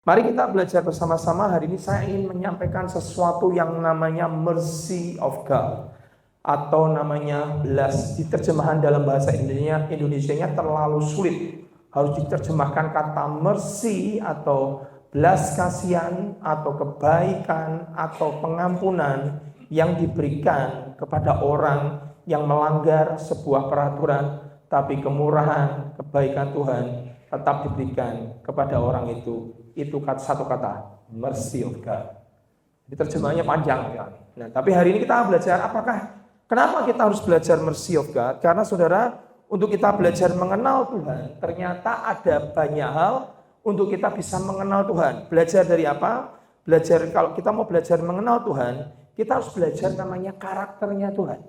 Mari kita belajar bersama-sama. Hari ini saya ingin menyampaikan sesuatu yang namanya mercy of God, atau namanya belas. Di terjemahan dalam bahasa Indonesianya terlalu sulit. Harus diterjemahkan kata mercy atau belas kasihan atau kebaikan atau pengampunan yang diberikan kepada orang yang melanggar sebuah peraturan, tapi kemurahan, kebaikan Tuhan tetap diberikan kepada orang itu. Itu satu kata, mercy of God. Jadi terjemahannya panjang sekali. Nah, tapi hari ini kita belajar kenapa kita harus belajar mercy of God? Karena saudara, untuk kita belajar mengenal Tuhan, ternyata ada banyak hal untuk kita bisa mengenal Tuhan. Belajar dari apa? Belajar, kalau kita mau belajar mengenal Tuhan, kita harus belajar namanya karakternya Tuhan.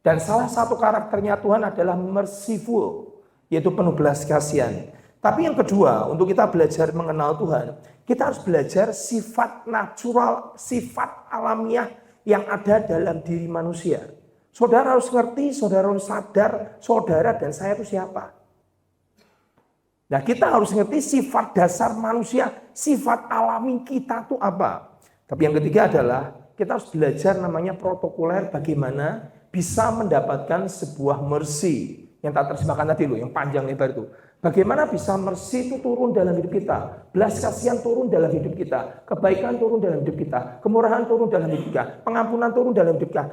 Dan salah satu karakternya Tuhan adalah merciful, yaitu penuh belas kasihan. Tapi yang kedua, untuk kita belajar mengenal Tuhan, kita harus belajar sifat natural, sifat alamiah yang ada dalam diri manusia. Saudara harus ngerti, saudara harus sadar, saudara dan saya itu siapa. Nah, kita harus ngerti sifat dasar manusia, sifat alami kita itu apa. Tapi yang ketiga adalah kita harus belajar namanya protokoler, bagaimana bisa mendapatkan sebuah mercy. Yang tak terjemahkan tadi loh, yang panjang lebar itu. Bagaimana bisa mercy itu turun dalam hidup kita, belas kasihan turun dalam hidup kita, kebaikan turun dalam hidup kita, kemurahan turun dalam hidup kita, pengampunan turun dalam hidup kita,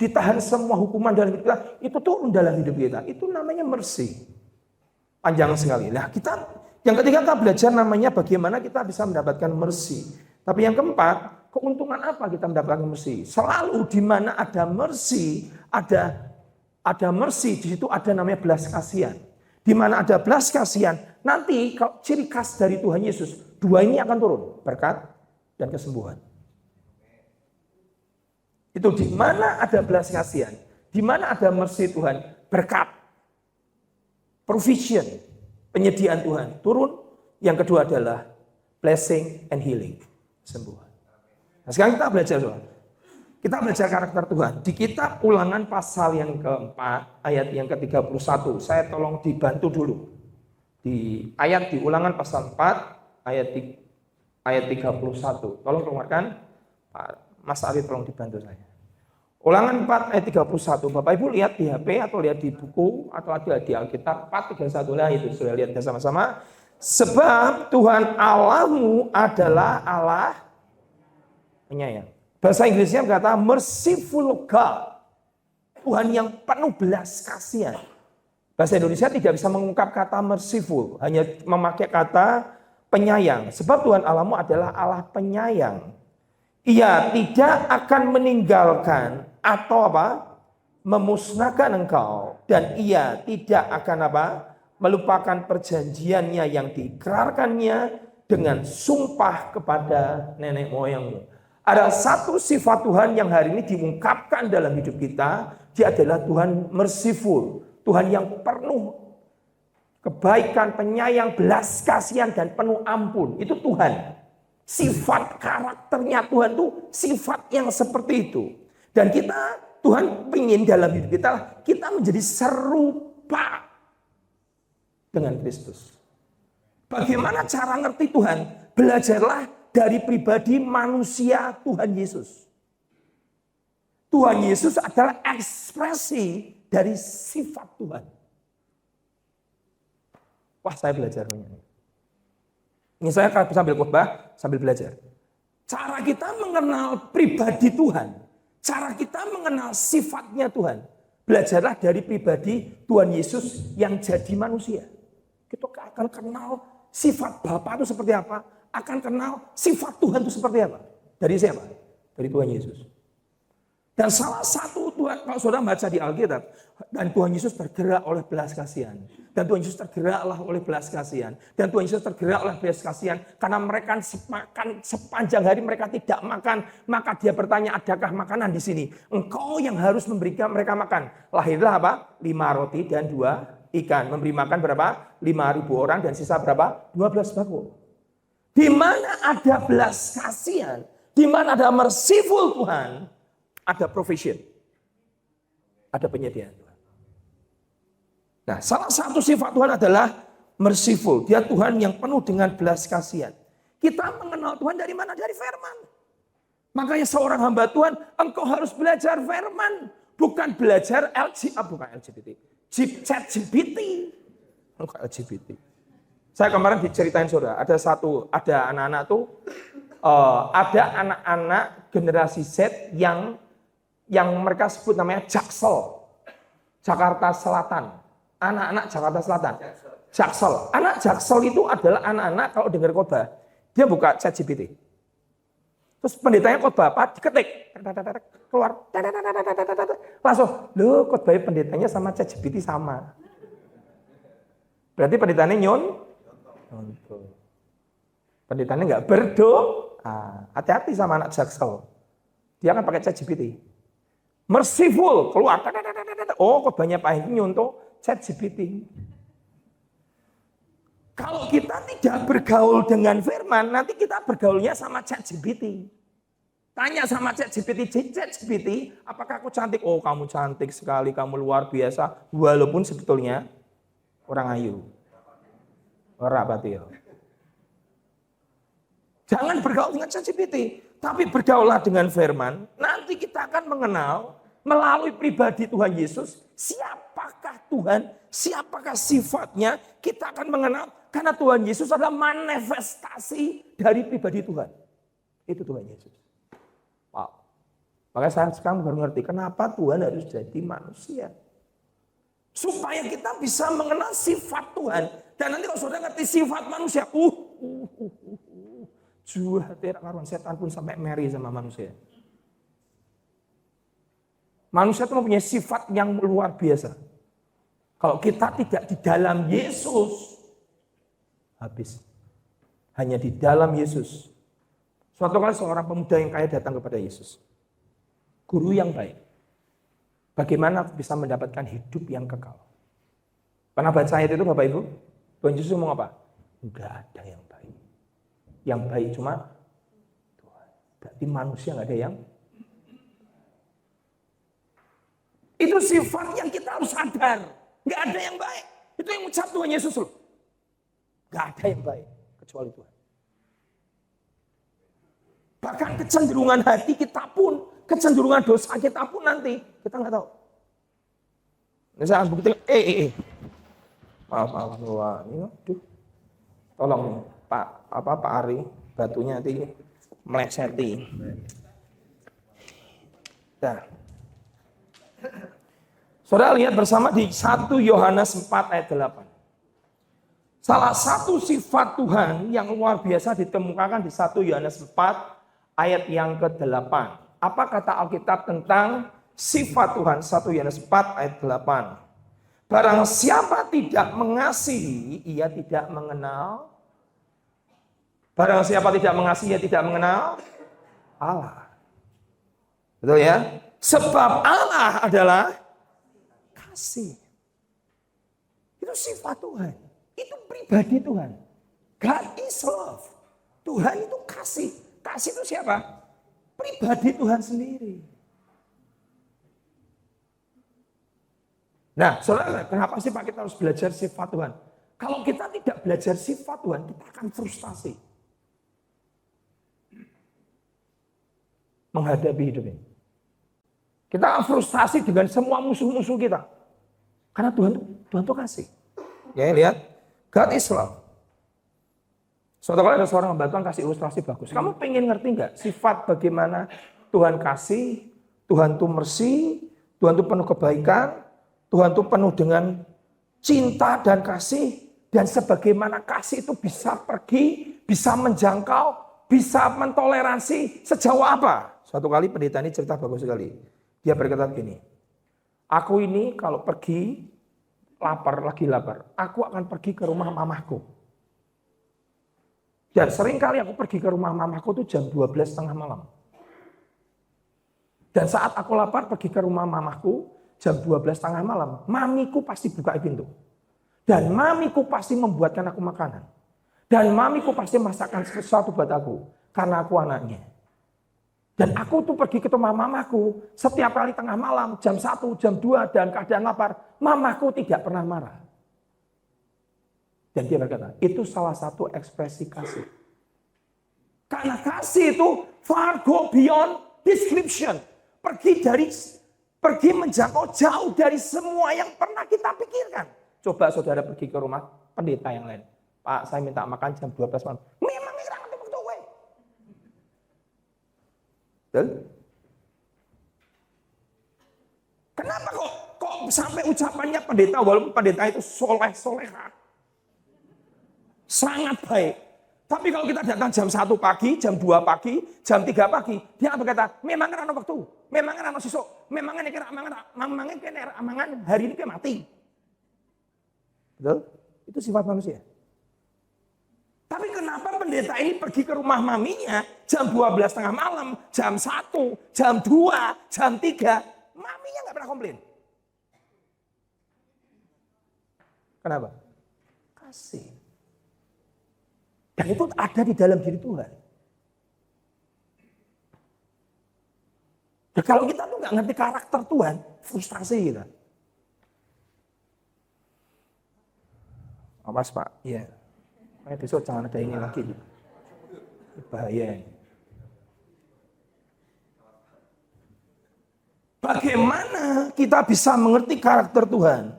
ditahan semua hukuman dalam hidup kita, itu turun dalam hidup kita. Itu namanya mercy. Panjang sekali. Nah, yang ketiga kita belajar namanya bagaimana kita bisa mendapatkan mercy. Tapi yang keempat, keuntungan apa kita mendapatkan mercy? Selalu di mana ada mercy, ada mercy, di situ ada namanya belas kasihan. Di mana ada belas kasihan, nanti kalau ciri khas dari Tuhan Yesus, dua ini akan turun, berkat dan kesembuhan. Itu di mana ada belas kasihan, di mana ada mercy Tuhan, berkat, provision, penyediaan Tuhan turun. Yang kedua adalah blessing and healing, kesembuhan. Nah, sekarang kita belajar, saudara. Kita belajar karakter Tuhan. Di kitab Ulangan pasal yang keempat, ayat yang ke-31. Saya tolong dibantu dulu. Di Ulangan pasal 4, ayat 31. Tolong keluarkan. Mas Ari tolong dibantu saya. Ulangan 4 ayat 31. Bapak Ibu lihat di HP atau lihat di buku atau ada di Alkitab 4:31. Nah itu sudah lihat bersama-sama. Sebab Tuhan Allahmu adalah Allah penyayang. Bahasa Inggrisnya berkata merciful God. Tuhan yang penuh belas kasihan. Bahasa Indonesia tidak bisa mengungkap kata merciful. Hanya memakai kata penyayang. Sebab Tuhan Allahmu adalah Allah penyayang. Ia tidak akan meninggalkan atau memusnahkan engkau. Dan ia tidak akan melupakan perjanjiannya yang diikrarkannya dengan sumpah kepada nenek moyangmu. Ada satu sifat Tuhan yang hari ini diungkapkan dalam hidup kita. Dia adalah Tuhan merciful. Tuhan yang penuh kebaikan, penyayang, belas kasihan, dan penuh ampun. Itu Tuhan. Sifat karakternya Tuhan itu sifat yang seperti itu. Dan Tuhan ingin dalam hidup kita menjadi serupa dengan Kristus. Bagaimana cara ngerti Tuhan? Belajarlah dari pribadi manusia Tuhan Yesus. Tuhan Yesus adalah ekspresi dari sifat Tuhan. Wah, saya belajar menyanyi. Ini saya sambil khotbah, sambil belajar. Cara kita mengenal pribadi Tuhan, cara kita mengenal sifatnya Tuhan, belajarlah dari pribadi Tuhan Yesus yang jadi manusia. Kita akan kenal sifat Bapa itu seperti apa, akan kenal sifat Tuhan itu seperti apa. Dari siapa? Dari Tuhan Yesus. Dan salah satu Tuhan, kalau saudara baca di Alkitab, dan Tuhan Yesus tergerak oleh belas kasihan. Dan Tuhan Yesus tergeraklah oleh belas kasihan. Dan Tuhan Yesus tergerak oleh belas kasihan. Karena mereka makan sepanjang hari mereka tidak makan. Maka dia bertanya, adakah makanan di sini? Engkau yang harus memberikan mereka makan. Lahirlah 5 roti dan 2 ikan. Memberi makan berapa? 5.000 orang dan sisa berapa? 12 bakul. Di mana ada belas kasihan, di mana ada merciful Tuhan, ada provision, ada penyediaan Tuhan. Nah, salah satu sifat Tuhan adalah merciful. Dia Tuhan yang penuh dengan belas kasihan. Kita mengenal Tuhan dari mana? Dari firman. Makanya seorang hamba Tuhan, engkau harus belajar firman. Bukan belajar LGBT. ChatGPT. Bukan LGBT. Saya kemarin diceritain saudara, ada anak-anak tuh, ada anak-anak generasi Z yang mereka sebut namanya Jaksel. Jakarta Selatan. Anak-anak Jakarta Selatan. Jaksel. Anak Jaksel itu adalah anak-anak kalau dengar khotbah, dia buka ChatGPT. Terus pendetanya khotbah apa? Diketik. Keluar. Langsung, loh khotbah pendetanya sama ChatGPT sama. Berarti pendetanya pendetanya nggak berdoa. Hati-hati sama anak Jaksel. Dia akan pakai ChatGPT. Merciful. Keluar. Oh khotbahnya Pak Hengki nyontoh ChatGPT. Kalau kita tidak bergaul dengan firman, nanti kita bergaulnya sama ChatGPT. Tanya sama ChatGPT, apakah aku cantik? Oh kamu cantik sekali, kamu luar biasa. Walaupun sebetulnya orang ayu. Ora batil. Jangan bergaul dengan ChatGPT, tapi bergaullah dengan firman. Nanti kita akan mengenal melalui pribadi Tuhan Yesus, siapakah Tuhan, siapakah sifatnya, kita akan mengenal. Karena Tuhan Yesus adalah manifestasi dari pribadi Tuhan. Itu Tuhan Yesus. Wow. Makanya saya sekarang baru ngerti kenapa Tuhan harus jadi manusia. Supaya kita bisa mengenal sifat Tuhan. Dan nanti kalau saudara ngerti sifat manusia, juah terak karuan, setan pun sampai marry sama manusia. Manusia itu mempunyai sifat yang luar biasa. Kalau kita tidak di dalam Yesus, habis. Hanya di dalam Yesus. Suatu kali seorang pemuda yang kaya datang kepada Yesus. Guru yang baik. Bagaimana bisa mendapatkan hidup yang kekal? Pernah baca ayat itu Bapak Ibu? Tuhan Yesus ngomong apa? Enggak ada yang baik. Yang baik cuma Tuhan. Berarti manusia enggak ada yang. Itu sifat yang kita harus sadar. Enggak ada yang baik. Itu yang ucap Tuhan Yesus loh. Enggak ada yang baik kecuali Tuhan. Bahkan kecenderungan hati kita pun, kecenderungan dosa kita pun nanti kita enggak tahu. Misalnya begitu, maaf, ini, aduh, tolong Pak Ari, batunya nanti meleseti. Nah, saudara lihat bersama di 1 Yohanes 4 ayat 8. Salah satu sifat Tuhan yang luar biasa ditemukan di 1 Yohanes 4 ayat yang ke-8. Apa kata Alkitab tentang sifat Tuhan? 1 Yohanes 4 ayat 8. Barang siapa tidak mengasihi, ia tidak mengenal. Barang siapa tidak mengasihi, ia tidak mengenal Allah. Betul ya? Sebab Allah adalah kasih. Itu sifat Tuhan. Itu pribadi Tuhan. God is love. Tuhan itu kasih. Kasih itu siapa? Pribadi Tuhan sendiri. Nah, saudara, kenapa sih Pak kita harus belajar sifat Tuhan? Kalau kita tidak belajar sifat Tuhan, kita akan frustasi menghadapi hidup ini. Kita akan frustasi dengan semua musuh-musuh kita. Karena Tuhan itu kasih. Ya, lihat. God is love. Suatu kali ada seorang hamba Tuhan kasih ilustrasi bagus. Kamu pengen ngerti nggak sifat bagaimana Tuhan kasih, Tuhan itu mercy, Tuhan itu penuh kebaikan, Tuhan itu penuh dengan cinta dan kasih, dan sebagaimana kasih itu bisa pergi, bisa menjangkau, bisa mentoleransi sejauh apa? Suatu kali pendeta ini cerita bagus sekali. Dia berkata begini, aku ini kalau pergi lagi lapar, aku akan pergi ke rumah mamahku. Dan sering kali aku pergi ke rumah mamahku itu jam 12:30 malam. Dan saat aku lapar pergi ke rumah mamahku jam 12:30 malam, mamiku pasti buka pintu. Dan mamiku pasti membuatkan aku makanan. Dan mamiku pasti masakkan sesuatu buat aku, karena aku anaknya. Dan aku tuh pergi ke rumah mamaku setiap kali tengah malam, jam 1, jam 2, dan keadaan lapar, mamaku tidak pernah marah. Dan dia berkata, itu salah satu ekspresi kasih. Karena kasih itu far go beyond description. Pergi menjangkau jauh dari semua yang pernah kita pikirkan. Coba saudara pergi ke rumah pendeta yang lain. Pak, saya minta makan jam 12 malam. Memang ini rangan waktu gue. Betul? Kenapa kok sampai ucapannya pendeta, walaupun pendeta itu soleh-soleha. Sangat baik. Tapi kalau kita datang jam 1 pagi, jam 2 pagi, jam 3 pagi, dia akan berkata, memang kan ada waktu, memang kan ada sisuk, memang kan amangan hari ini dia mati. Betul? Itu sifat manusia. Tapi kenapa pendeta ini pergi ke rumah maminya jam 12 tengah malam, jam 1, jam 2, jam 3, maminya nggak pernah komplain. Kenapa? Kasih. Dan itu ada di dalam diri Tuhan. Dan kalau kita tuh nggak ngerti karakter Tuhan, frustrasi kita. Awas Pak, iya. Besok jangan ada ini lagi. Bahaya. Bagaimana kita bisa mengerti karakter Tuhan?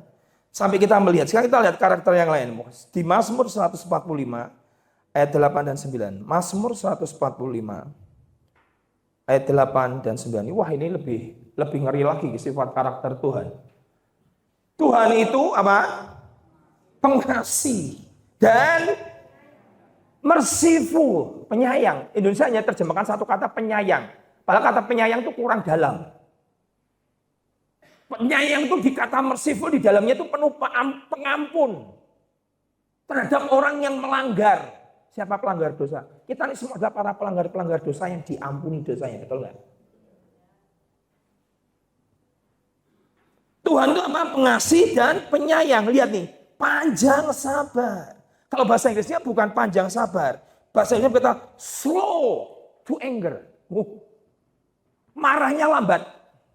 Sampai kita melihat, sekarang kita lihat karakter yang lain. Di Mazmur 145, ayat 8 dan 9. Mazmur 145, ayat 8 dan 9. Wah ini lebih ngeri lagi sifat karakter Tuhan. Tuhan itu apa? Pengasih dan merciful, penyayang. Indonesia hanya terjemahkan satu kata penyayang. Padahal kata penyayang itu kurang dalam. Penyayang itu di kata merciful di dalamnya itu penuh pengampun terhadap orang yang melanggar. Siapa pelanggar dosa? Kita ini semua adalah para pelanggar dosa yang diampuni dosanya, betul nggak? Tuhan itu apa? Pengasih dan penyayang. Lihat nih, panjang sabar. Kalau bahasa Inggrisnya bukan panjang sabar. Bahasa Inggrisnya kata slow to anger. Marahnya lambat.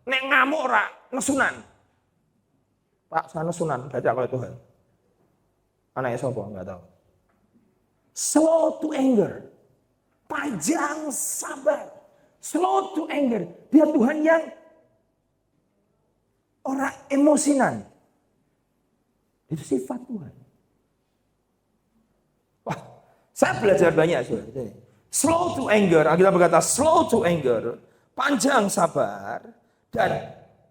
Nek ngamuk ora nesunan. Pak, saya nesunan, baca kalau Tuhan. Anaknya sapa? Enggak tahu. Slow to anger. Panjang sabar. Slow to anger. Dia Tuhan yang orang emosinan. Itu sifat Tuhan. Wah, saya belajar banyak. Slow to anger. Kita berkata slow to anger. Panjang sabar.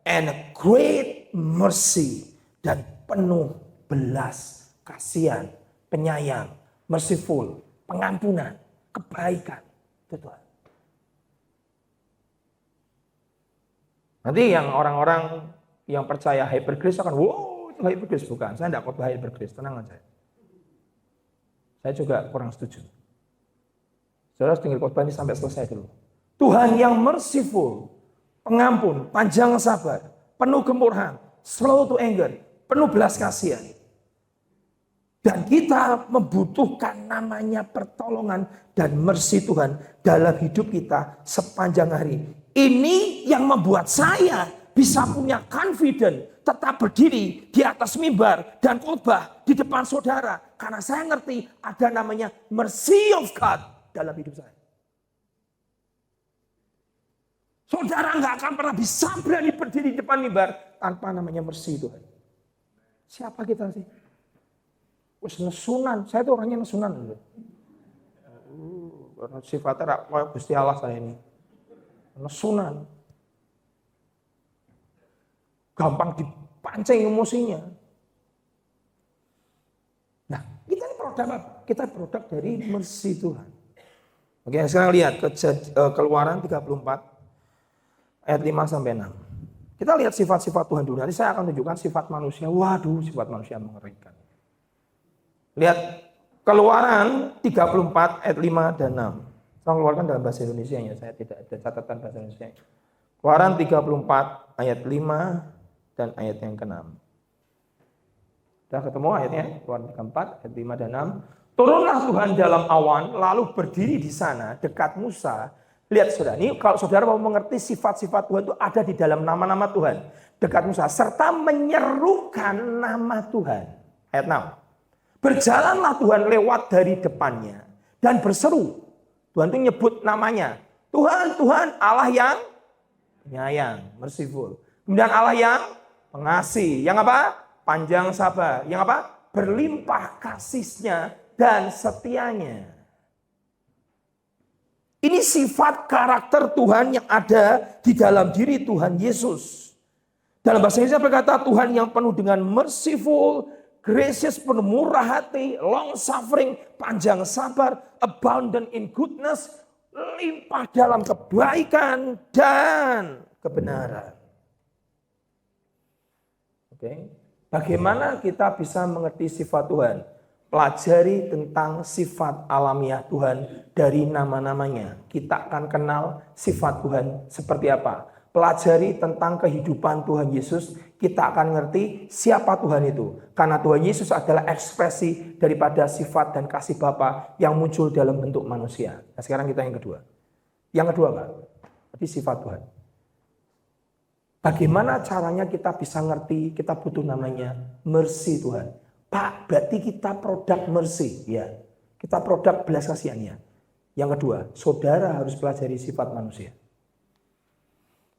And great mercy. Dan penuh belas kasihan. Penyayang. Merciful. Pengampunan. Kebaikan. Itu Tuhan. Nanti yang orang-orang yang percaya hyper grace akan, wow itu hyper grace. Bukan, saya tidak khotbah hyper grace, tenang aja. Saya juga kurang setuju. Saudara harus dengar khotbah ini sampai selesai dulu. Tuhan yang merciful, pengampun, panjang sabar, penuh kemurahan, slow to anger, penuh belas kasihan. Dan kita membutuhkan namanya pertolongan dan mercy Tuhan dalam hidup kita sepanjang hari. Ini yang membuat saya bisa punya confidence, tetap berdiri di atas mimbar dan khotbah di depan saudara. Karena saya ngerti ada namanya mercy of God dalam hidup saya. Saudara nggak akan pernah bisa berani berdiri di depan mimbar tanpa namanya mercy Tuhan. Siapa kita sih? Wes nesunan, saya tuh orangnya nesunan. Sifatnya kayak Gusti Allah saya ini. Nesunan. Gampang dipancing emosinya. Nah, kita ini produk apa? Kita produk dari mercy Tuhan. Oke, sekarang lihat Keluaran 34 ayat 5 sampai 6. Kita lihat sifat-sifat Tuhan dulu. Nanti saya akan tunjukkan sifat manusia. Waduh, sifat manusia mengerikan. Lihat Keluaran 34 ayat 5 dan 6. Saya keluarkan dalam bahasa Indonesia ya, saya tidak ada catatan bahasa Indonesia. Keluaran 34 ayat 5 dan ayat yang ke-6. Sudah ketemu ayatnya? Keluaran 34 ayat 5 dan 6. Turunlah Tuhan dalam awan lalu berdiri di sana dekat Musa. Lihat saudara, ini kalau saudara mau mengerti sifat-sifat Tuhan itu ada di dalam nama-nama Tuhan. Dekat Musa serta menyerukan nama Tuhan. Ayat 6. Berjalanlah Tuhan lewat dari depannya dan berseru. Tuhan itu nyebut namanya. Tuhan, Tuhan Allah yang penyayang, merciful. Kemudian Allah yang pengasih. Yang apa? Panjang sabar. Yang apa? Berlimpah kasihnya dan setianya. Ini sifat karakter Tuhan yang ada di dalam diri Tuhan Yesus. Dalam bahasa Indonesia berkata Tuhan yang penuh dengan merciful, gracious, penuh murah hati, long suffering, panjang sabar, abundant in goodness, limpah dalam kebaikan dan kebenaran. Oke. Bagaimana kita bisa mengerti sifat Tuhan? Pelajari tentang sifat alamiah Tuhan dari nama-namanya. Kita akan kenal sifat Tuhan seperti apa. Pelajari tentang kehidupan Tuhan Yesus, kita akan ngerti siapa Tuhan itu. Karena Tuhan Yesus adalah ekspresi daripada sifat dan kasih Bapa yang muncul dalam bentuk manusia. Nah, sekarang kita yang kedua. Yang kedua, Pak, berarti sifat Tuhan. Bagaimana caranya kita bisa ngerti, kita butuh namanya mercy Tuhan. Pak, berarti kita produk mercy. Ya, kita produk belas kasihannya. Yang kedua, saudara harus pelajari sifat manusia.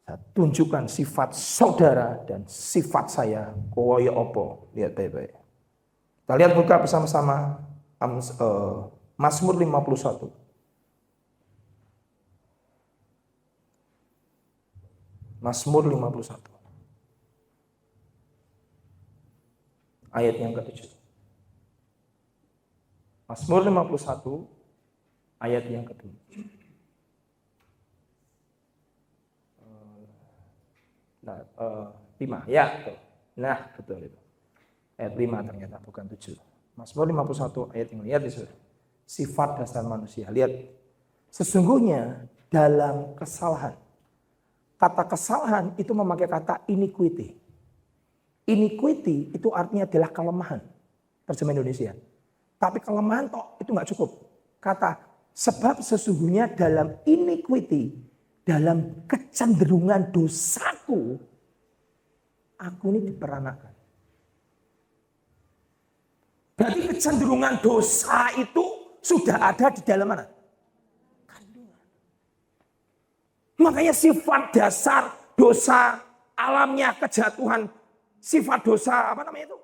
Saya tunjukkan sifat saudara dan sifat saya. Koyo opo. Lihat baik-baik. Kita lihat buka bersama-sama Mazmur 51. Mazmur 51. Ayat yang ke-7. Mazmur 51 ayat yang ke-7. Nah, 5 ya, betul. Nah, betul itu. Ayat 5 ternyata bukan 7. Mazmur 51 ayat yang lihat di sini. Sifat dasar manusia. Lihat. Sesungguhnya dalam kesalahan. Kata kesalahan itu memakai kata iniquity. Iniquity itu artinya adalah kelemahan. Terjemahan Indonesia. Tapi kelemahan itu nggak cukup. Kata sebab sesungguhnya dalam iniquity, dalam kecenderungan dosaku, aku ini diperanakan. Berarti kecenderungan dosa itu sudah ada di dalam mana? Kandungan. Makanya sifat dasar dosa alamnya kejatuhan. Sifat dosa, apa namanya itu?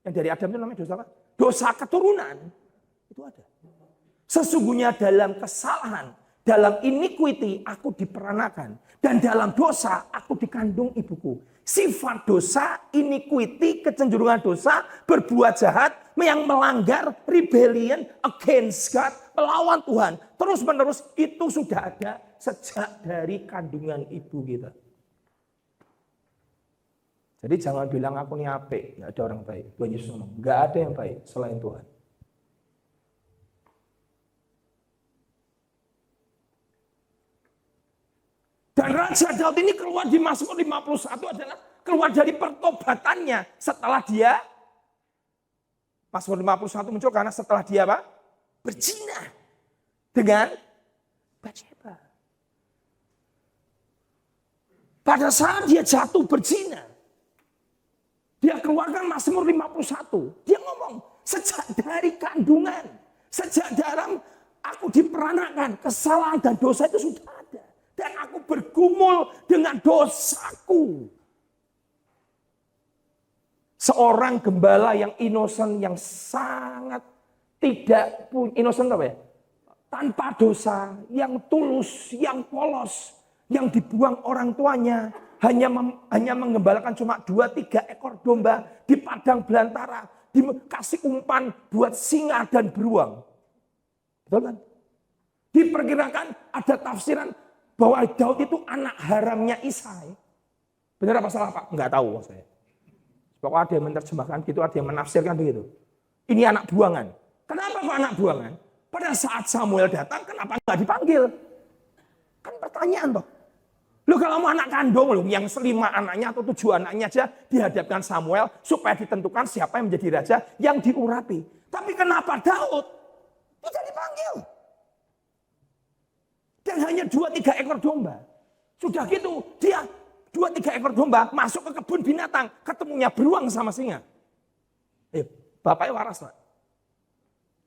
Yang dari Adam itu namanya dosa apa? Dosa keturunan. Itu ada. Sesungguhnya dalam kesalahan, dalam iniquity aku diperanakan. Dan dalam dosa aku dikandung ibuku. Sifat dosa, iniquity, kecenderungan dosa, berbuat jahat, yang melanggar, rebellion, against God, melawan Tuhan. Terus menerus itu sudah ada sejak dari kandungan ibu kita. Jadi jangan bilang aku ini apik, nggak ada orang baik. Tuhan Yesus ngomong, nggak ada yang baik selain Tuhan. Dan Raja Daud ini keluar di Mazmur 51 adalah keluar dari pertobatannya setelah dia Mazmur 51 muncul karena setelah dia apa? Berzina dengan Batsyeba. Pada saat dia jatuh berzina, dia keluarkan Mazmur 51. Dia ngomong, sejak dari kandungan, sejak dalam aku diperanakan, kesalahan dan dosa itu sudah ada. Dan aku bergumul dengan dosaku. Seorang gembala yang innocent, yang sangat tidak punya, innocent apa ya? Tanpa dosa, yang tulus, yang polos, yang dibuang orang tuanya, hanya mengembalakan cuma 2-3 ekor domba di padang belantara, dikasih umpan buat singa dan beruang. Betul kan? Diperkirakan ada tafsiran bahwa Daud itu anak haramnya Isai. Benar apa salah Pak? Enggak tahu saya. Pokoknya ada yang menerjemahkan gitu, ada yang menafsirkan begitu. Ini anak buangan. Kenapa kok anak buangan? Pada saat Samuel datang, kenapa enggak dipanggil? Kan pertanyaan toh. Lu kalau mau anak kandung lu yang 5 anaknya atau 7 anaknya aja dihadapkan Samuel supaya ditentukan siapa yang menjadi raja yang diurapi. Tapi kenapa Daud tidak dipanggil? Dan hanya 2-3 ekor domba. Sudah gitu dia 2-3 ekor domba masuk ke kebun binatang, ketemunya beruang sama singa. Bapaknya waras lah.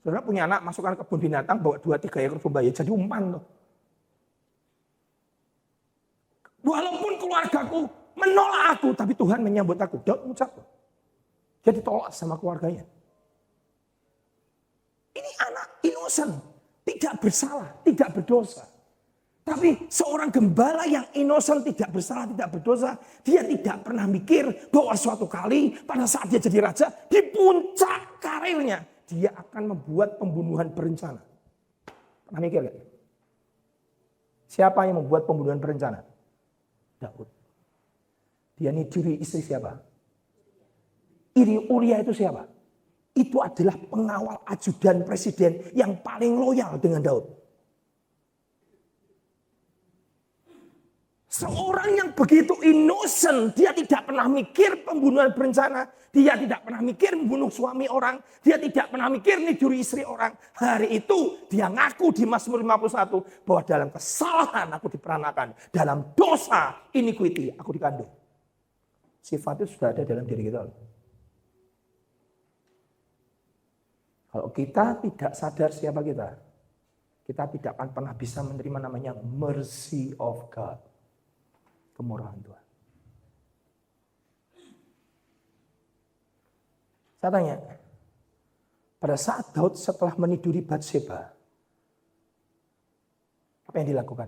Saudara punya anak, masukkan kebun binatang, bawa 2-3 ekor domba, ya jadi umpan loh. Walaupun keluargaku menolak aku, tapi Tuhan menyambut aku. Daud mengucap. Dia ditolak sama keluarganya. Ini anak innocent, tidak bersalah, tidak berdosa. Tapi seorang gembala yang innocent, tidak bersalah, tidak berdosa, dia tidak pernah mikir bahwa suatu kali pada saat dia jadi raja, di puncak karirnya, dia akan membuat pembunuhan berencana. Pernah mikir gak? Siapa yang membuat pembunuhan berencana? Daud. Dia niduri istri siapa? Uria itu siapa? Itu adalah pengawal ajudan presiden yang paling loyal dengan Daud. Seorang yang begitu innocent, dia tidak pernah mikir pembunuhan berencana. Dia tidak pernah mikir membunuh suami orang. Dia tidak pernah mikir niduri istri orang. Hari itu dia ngaku di Mazmur 51 bahwa dalam kesalahan aku diperanakan. Dalam dosa iniquity aku dikandung. Sifat itu sudah ada dalam diri kita. Kalau kita tidak sadar siapa kita tidak akan pernah bisa menerima namanya mercy of God. Kemurahan Tuhan. Saya tanya, pada saat Daud setelah meniduri Batseba, apa yang dilakukan?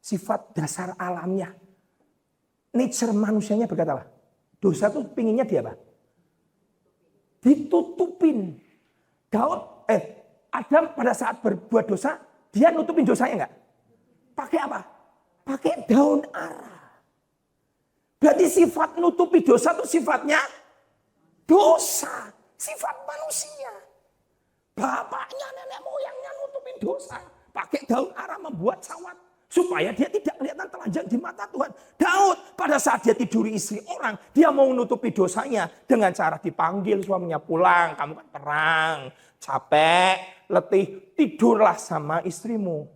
Sifat dasar alamiah, nature manusianya berkata apa? Dosa itu pinginnya dia apa? Ditutupin. Adam pada saat berbuat dosa, dia nutupin dosanya enggak? Pakai apa? Pakai daun ara. Berarti sifat nutupi dosa itu sifatnya dosa. Sifat manusia. Bapaknya, nenek moyangnya nutupin dosa. Pakai daun ara membuat sawat. Supaya dia tidak kelihatan telanjang di mata Tuhan. Daud pada saat dia tiduri istri orang. Dia mau nutupi dosanya. Dengan cara dipanggil suaminya pulang. Kamu kan perang, capek, letih. Tidurlah sama istrimu.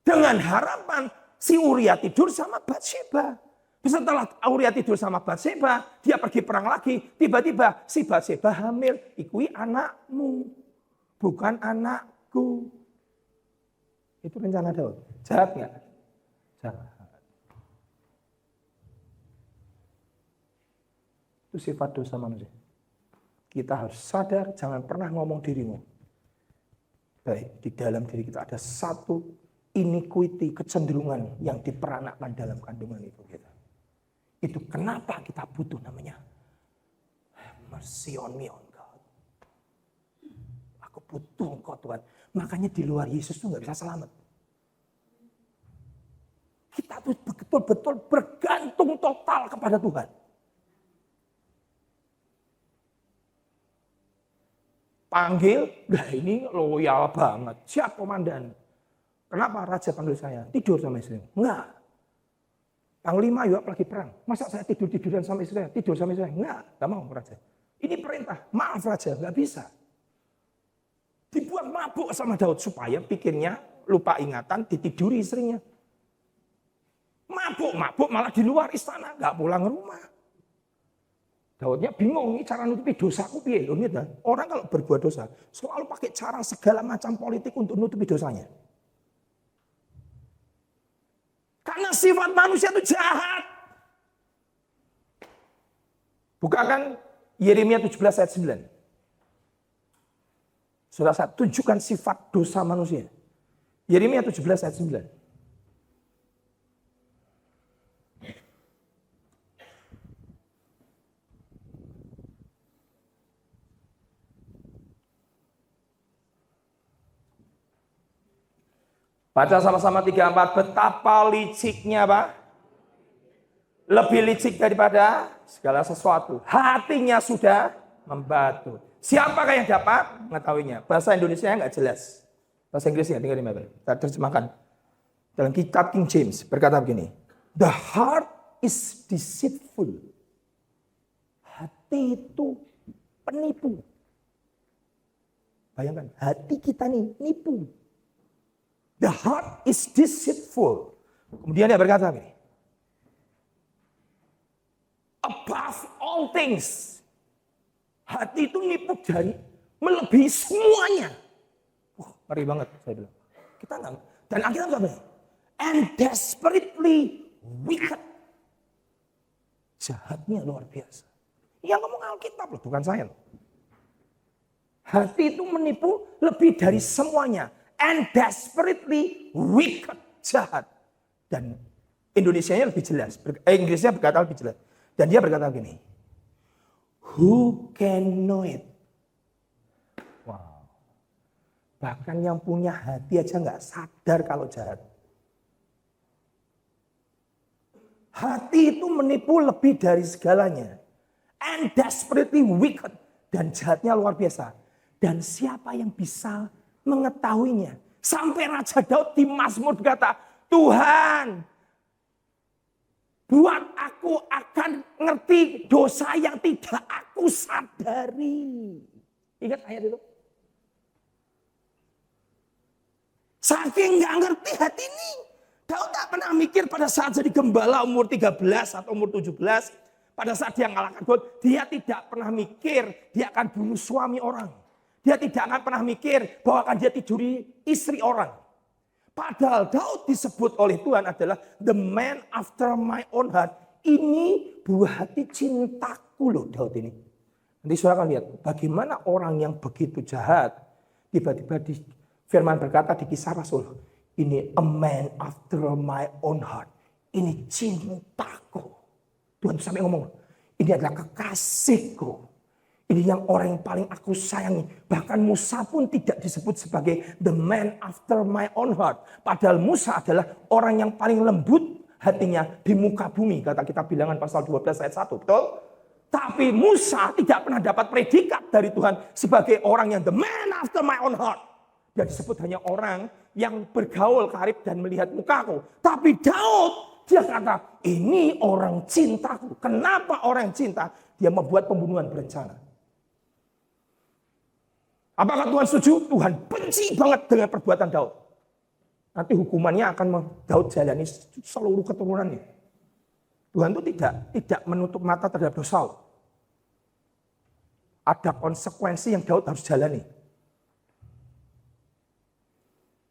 Dengan harapan si Uria tidur sama Batseba. Setelah Uria tidur sama Batseba, dia pergi perang lagi. Tiba-tiba si Batseba hamil. Ikui anakmu, bukan anakku. Itu rencana Daud. Jahat nggak? Jahat. Itu sifat dosa manusia. Kita harus sadar, jangan pernah ngomong dirimu. Baik, di dalam diri kita ada satu iniquity, kecenderungan yang diperanakkan dalam kandungan itu kita. Itu kenapa kita butuh namanya mercy on me, on God. Aku butuh Engkau Tuhan. Makanya di luar Yesus itu nggak bisa selamat. Kita tuh betul-betul bergantung total kepada Tuhan. Panggil, nah ini loyal banget. Siap komandan. Kenapa raja panggil saya? Tidur sama istri? Enggak. Panglima yuk lagi perang. Masa saya tidur-tiduran sama istri saya? Tidur sama istri saya? Enggak mau raja. Ini perintah. Maaf raja, enggak bisa. Dibuat mabuk sama Daud supaya pikirnya lupa ingatan, ditiduri istrinya. Mabuk malah di luar istana, enggak pulang ke rumah. Daudnya bingung, ini cara nutupi dosaku piye? Orang kalau berbuat dosa selalu pakai cara segala macam politik untuk nutupi dosanya. Karena sifat manusia itu jahat. Bukakan Yeremia 17 ayat 9. Saudara, saya tunjukkan sifat dosa manusia. Yeremia 17 ayat 9. Baca sama-sama 3-4. Betapa liciknya Pak. Lebih licik daripada segala sesuatu. Hatinya sudah membatu. Siapakah yang dapat mengetahuinya? Bahasa Indonesia nggak jelas. Bahasa Inggrisnya dengerin Bapak. Saya terjemahkan. Dalam kitab King James berkata begini. The heart is deceitful. Hati itu penipu. Bayangkan, hati kita nih nipu. The heart is deceitful. Kemudian dia berkata begini. Above all things. Hati itu nipu dari Melebihi semuanya. Ngeri banget saya bilang. Kita enggak. Dan akhirnya enggak boleh. And desperately wicked. Jahatnya luar biasa. Yang ngomong Alkitab loh, bukan saya loh. Hati itu menipu lebih dari semuanya. And desperately wicked. Jahat. Dan Indonesianya lebih jelas. Inggrisnya berkata lebih jelas. Dan dia berkata gini. Who can know it? Wow. Bahkan yang punya hati aja nggak sadar kalau jahat. Hati itu menipu lebih dari segalanya. And desperately wicked. Dan jahatnya luar biasa. Dan siapa yang bisa mengetahuinya? Sampai Raja Daud di Mazmur berkata, Tuhan, buat aku akan ngerti dosa yang tidak aku sadari. Ingat ayat itu? Saking gak ngerti hati ini. Daud tak pernah mikir pada saat jadi gembala umur 13 atau umur 17. Pada saat dia ngalahkan Goliat, dia tidak pernah mikir dia akan bunuh suami orang. Dia tidak akan pernah mikir bahwa akan dia tiduri istri orang. Padahal Daud disebut oleh Tuhan adalah the man after my own heart. Ini buah hati cintaku loh Daud ini. Nanti saudara akan lihat bagaimana orang yang begitu jahat. Tiba-tiba di firman berkata di Kisah Rasul. Ini a man after my own heart. Ini cintaku. Tuhan sampai ngomong. Ini adalah kekasihku. Ini yang orang yang paling aku sayangi. Bahkan Musa pun tidak disebut sebagai the man after my own heart. Padahal Musa adalah orang yang paling lembut hatinya di muka bumi. Kata kita Bilangan pasal 12 ayat 1. Betul? Tapi Musa tidak pernah dapat predikat dari Tuhan sebagai orang yang the man after my own heart. Dia disebut hanya orang yang bergaul karib dan melihat mukaku. Tapi Daud, dia kata, ini orang cintaku. Kenapa orang cinta? Dia membuat pembunuhan berencana. Apakah Tuhan setuju? Tuhan benci banget dengan perbuatan Daud. Nanti hukumannya akan Daud jalani seluruh keturunannya. Tuhan itu tidak menutup mata terhadap dosa. Ada konsekuensi yang Daud harus jalani.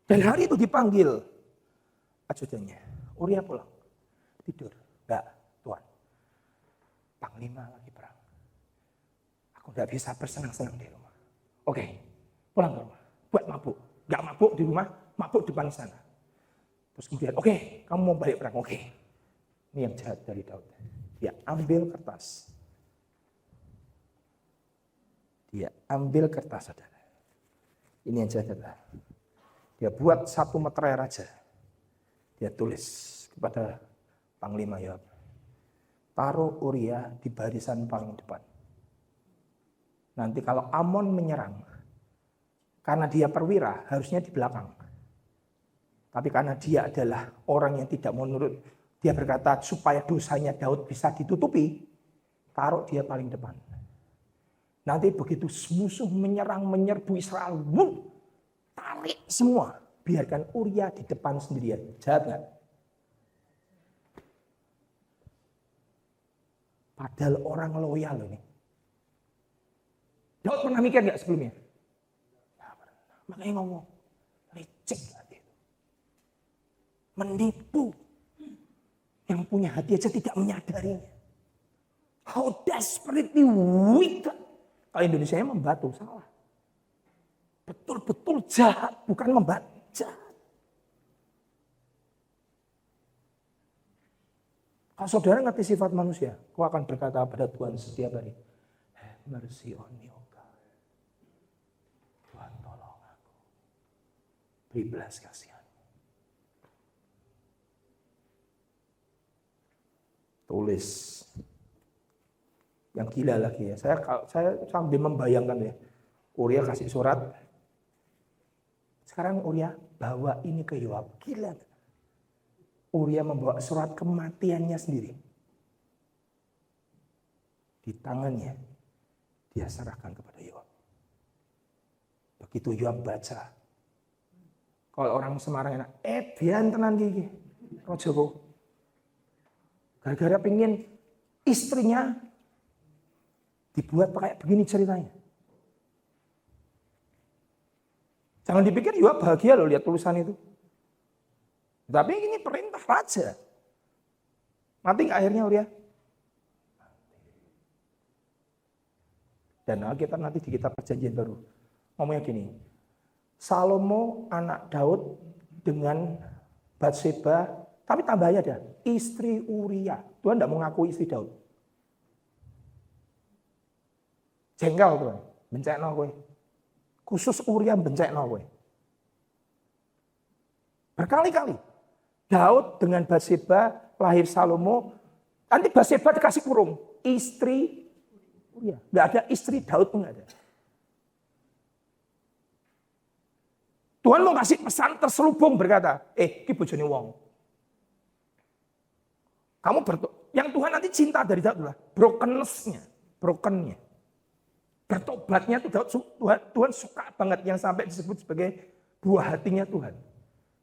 Dan hari itu dipanggil ajudannya. Uria pulang. Tidur. Enggak, Tuhan. Panglima lagi perang. Aku enggak bisa bersenang-senang di rumah. Oke, pulang ke rumah. Buat mabuk. Enggak mabuk di rumah, mabuk depan sana. Terus kemudian, oke, kamu mau balik perang. Oke. Ini yang jahat dari Daud. Dia ambil kertas. Dia ambil kertas, saudara. Ini yang jahat adalah. Dia buat satu meterai raja. Dia tulis kepada Panglima Yoab. Taruh Uria di barisan paling depan. Nanti kalau Amon menyerang, karena dia perwira, harusnya di belakang. Tapi karena dia adalah orang yang tidak mau nurut, dia berkata supaya dosanya Daud bisa ditutupi, taruh dia paling depan. Nanti begitu musuh menyerang, menyerbu Israel, tarik semua. Biarkan Uria di depan sendirian. Jahat nggak? Padahal orang loyal ini. Daud pernah mikir nggak sebelumnya? Nggak pernah. Makanya ngomong, licik hati itu. Menipu. Yang punya hati aja tidak menyadarinya. How desperately wicked. Kalau Indonesia membatu, salah. Betul-betul jahat, bukan membatu. Jahat. Kalau saudara ngerti sifat manusia, kau akan berkata pada Tuhan setiap hari, have mercy on me, oh God. Tuhan tolong aku. Beri belas kasihan. Tulis. Yang gila lagi ya. Saya sambil membayangkan ya. Uria kasih surat. Sekarang Uria bawa ini ke Yoab. Gila. Uria membawa surat kematiannya sendiri. Di tangannya. Dia serahkan kepada Yoab. Begitu Yoab baca. Kalau orang Semarang enak. Bian tenan gigi. Rojoku. Gara-gara pengen istrinya dibuat kayak begini ceritanya. Jangan dipikir Yoab bahagia loh lihat tulisan itu. Tapi ini perintah raja. Mati nggak akhirnya Uria? Dan kita nanti di kitab perjanjian baru ngomongnya gini. Salomo anak Daud dengan Batseba, tapi tambahnya ada istri Uria. Tuhan tidak mau ngaku istri Daud. Jengkel Tuhan, bencana kowe. Khusus Uria bencana kowe. Berkali-kali Daud dengan Batseba lahir Salomo, nanti Batseba dikasih kurung, istri Uria. Enggak ada istri Daud pun enggak ada. Tuhan mau kasih pesan terselubung berkata, ki bojone wong. Kamu yang Tuhan nanti cinta dari Daud adalah brokennya. Bertobatnya itu Tuhan suka banget yang sampai disebut sebagai buah hatinya Tuhan.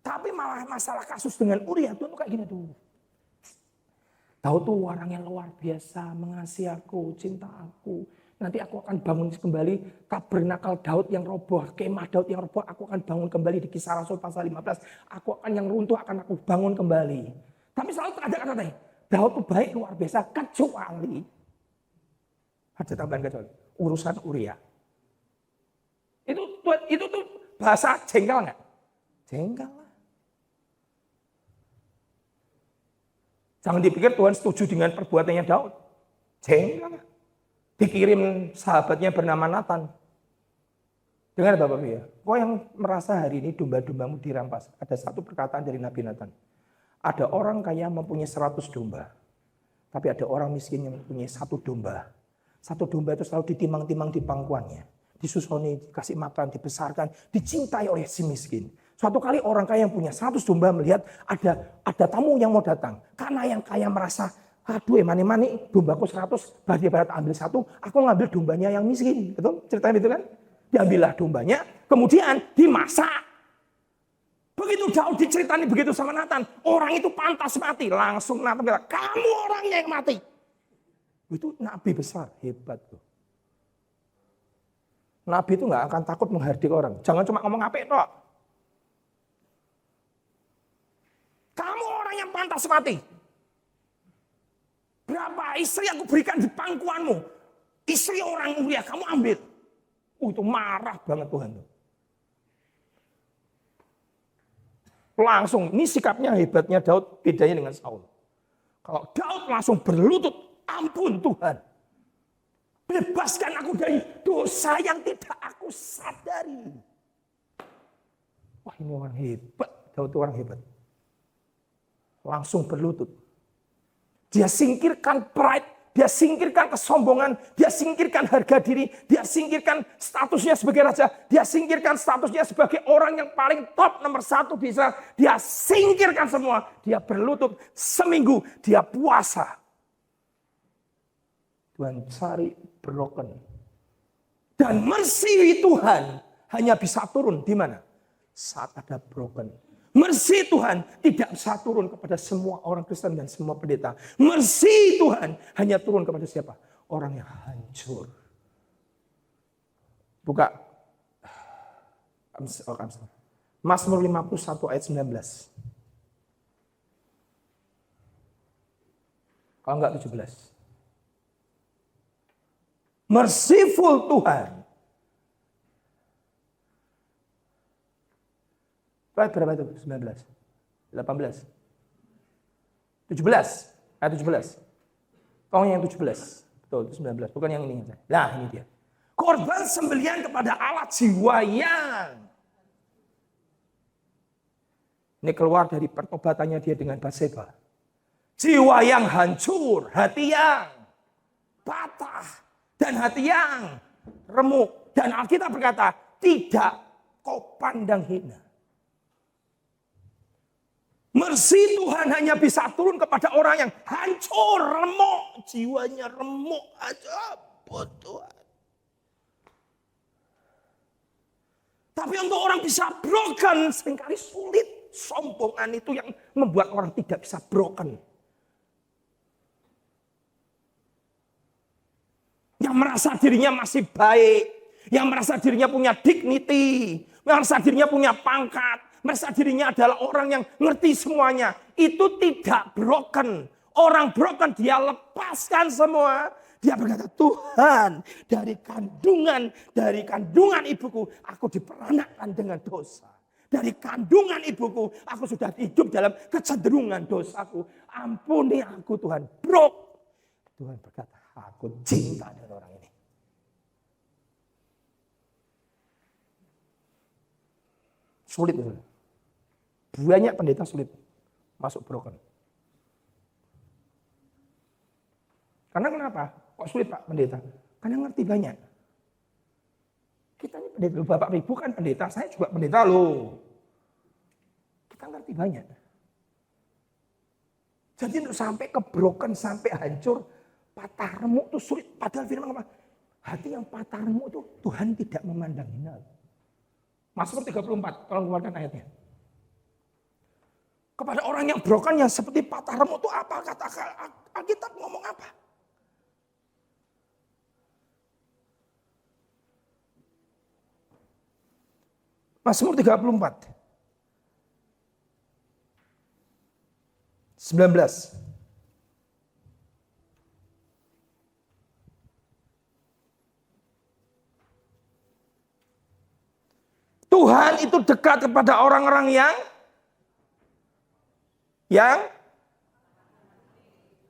Tapi malah masalah kasus dengan Uria, Tuhan tuh kayak gini tuh. Daud tuh orang yang luar biasa, mengasihi aku, cinta aku. Nanti aku akan bangun kembali tabernakel Daud yang roboh, kemah Daud yang roboh, aku akan bangun kembali di Kisah Rasul pasal 15. Aku akan yang runtuh akan aku bangun kembali. Tapi selalu ada kata-kata, Daud tuh baik luar biasa kecuali ada tambahan kecuali urusan Uria. Itu tuh bahasa jengkel nggak? Jengkel lah. Jangan dipikir Tuhan setuju dengan perbuatannya Daud. Jengkel lah. Dikirim sahabatnya bernama Nathan. Dengar Bapak Ibu ya. Kau yang merasa hari ini domba-dombamu dirampas. Ada satu perkataan dari Nabi Nathan. Ada orang kaya mempunyai 100 domba. Tapi ada orang miskin yang mempunyai 1 domba. 1 domba itu selalu ditimang-timang di pangkuannya. Disusoni, dikasih makan, dibesarkan, dicintai oleh si miskin. Suatu kali orang kaya yang punya 100 domba melihat ada tamu yang mau datang. Karena yang kaya merasa, aduh mani dombaku 100, dia barat ambil 1, aku ngambil dombanya yang miskin. Betul? Ceritanya itu kan? Diambillah dombanya, kemudian dimasak. Begitu Daud diceritani begitu sama Nathan, orang itu pantas mati. Langsung Nathan bilang, kamu orangnya yang mati. Itu nabi besar, hebat tuh. Nabi itu nggak akan takut menghardik orang. Jangan cuma ngomong apik tok. Kamu orang yang pantas mati. Berapa istri aku berikan di pangkuanmu? Istri orang Uria kamu ambil. Itu marah banget Tuhan tuh. Langsung, ini sikapnya hebatnya Daud bedanya dengan Saul. Kalau Daud langsung berlutut, ampun Tuhan. Bebaskan aku dari dosa yang tidak aku sadari. Wah ini orang hebat, Daud itu orang hebat. Langsung berlutut. Dia singkirkan pride, dia singkirkan kesombongan, dia singkirkan harga diri, dia singkirkan statusnya sebagai raja, dia singkirkan statusnya sebagai orang yang paling top nomor 1 bisa. Dia singkirkan semua, dia berlutut seminggu, dia puasa. Tuhan cari broken. Dan mercy Tuhan hanya bisa turun di mana? Saat ada broken. Mercy Tuhan tidak bisa turun kepada semua orang Kristen dan semua pendeta. Mercy Tuhan hanya turun kepada siapa? Orang yang hancur. Buka Mazmur 51 ayat 19. Kalau enggak 17. Merciful Tuhan. Berapa itu? 19. 18. 17. Ayat 17. Tolong yang 17. Betul, itu 19. Bukan yang ini. Nah, ini dia. Korban sembelihan kepada Allah jiwa yang. Ini keluar dari pertobatannya dia dengan Batseba. Jiwa yang hancur, hati yang patah, dan hati yang remuk. Dan Alkitab berkata, tidak kau pandang hina. Mercy Tuhan hanya bisa turun kepada orang yang hancur, remuk. Jiwanya remuk aja. Tuhan. Tapi untuk orang bisa broken, seringkali sulit. Sombongan itu yang membuat orang tidak bisa broken. Yang merasa dirinya masih baik. Yang merasa dirinya punya dignity. merasa dirinya punya pangkat, merasa dirinya adalah orang yang ngerti semuanya. Itu tidak broken. Orang broken dia lepaskan semua. Dia berkata, Tuhan, dari kandungan ibuku, aku diperanakkan dengan dosa. Dari kandungan ibuku, aku sudah hidup dalam kecenderungan dosaku. Ampuni aku Tuhan. Tuhan berkata, aku cinta dengan orang ini. Sulit. Banyak pendeta sulit masuk broken. Karena kenapa? Kok sulit Pak pendeta? Karena ngerti banyak. Kita ini pendeta, Bapak Ibu kan pendeta, saya juga pendeta loh. Kita ngerti banyak. Jadi untuk sampai kebroken, sampai hancur, patah remuk itu sulit. Padahal firman apa? Hati yang patah remuk itu Tuhan tidak memandang hina. Mazmur 34, tolong keluarkan ayatnya. Kepada orang yang broken, yang seperti patah remuk itu apa? Kata Alkitab ngomong apa? Mazmur 34. 19. Tuhan itu dekat kepada orang-orang yang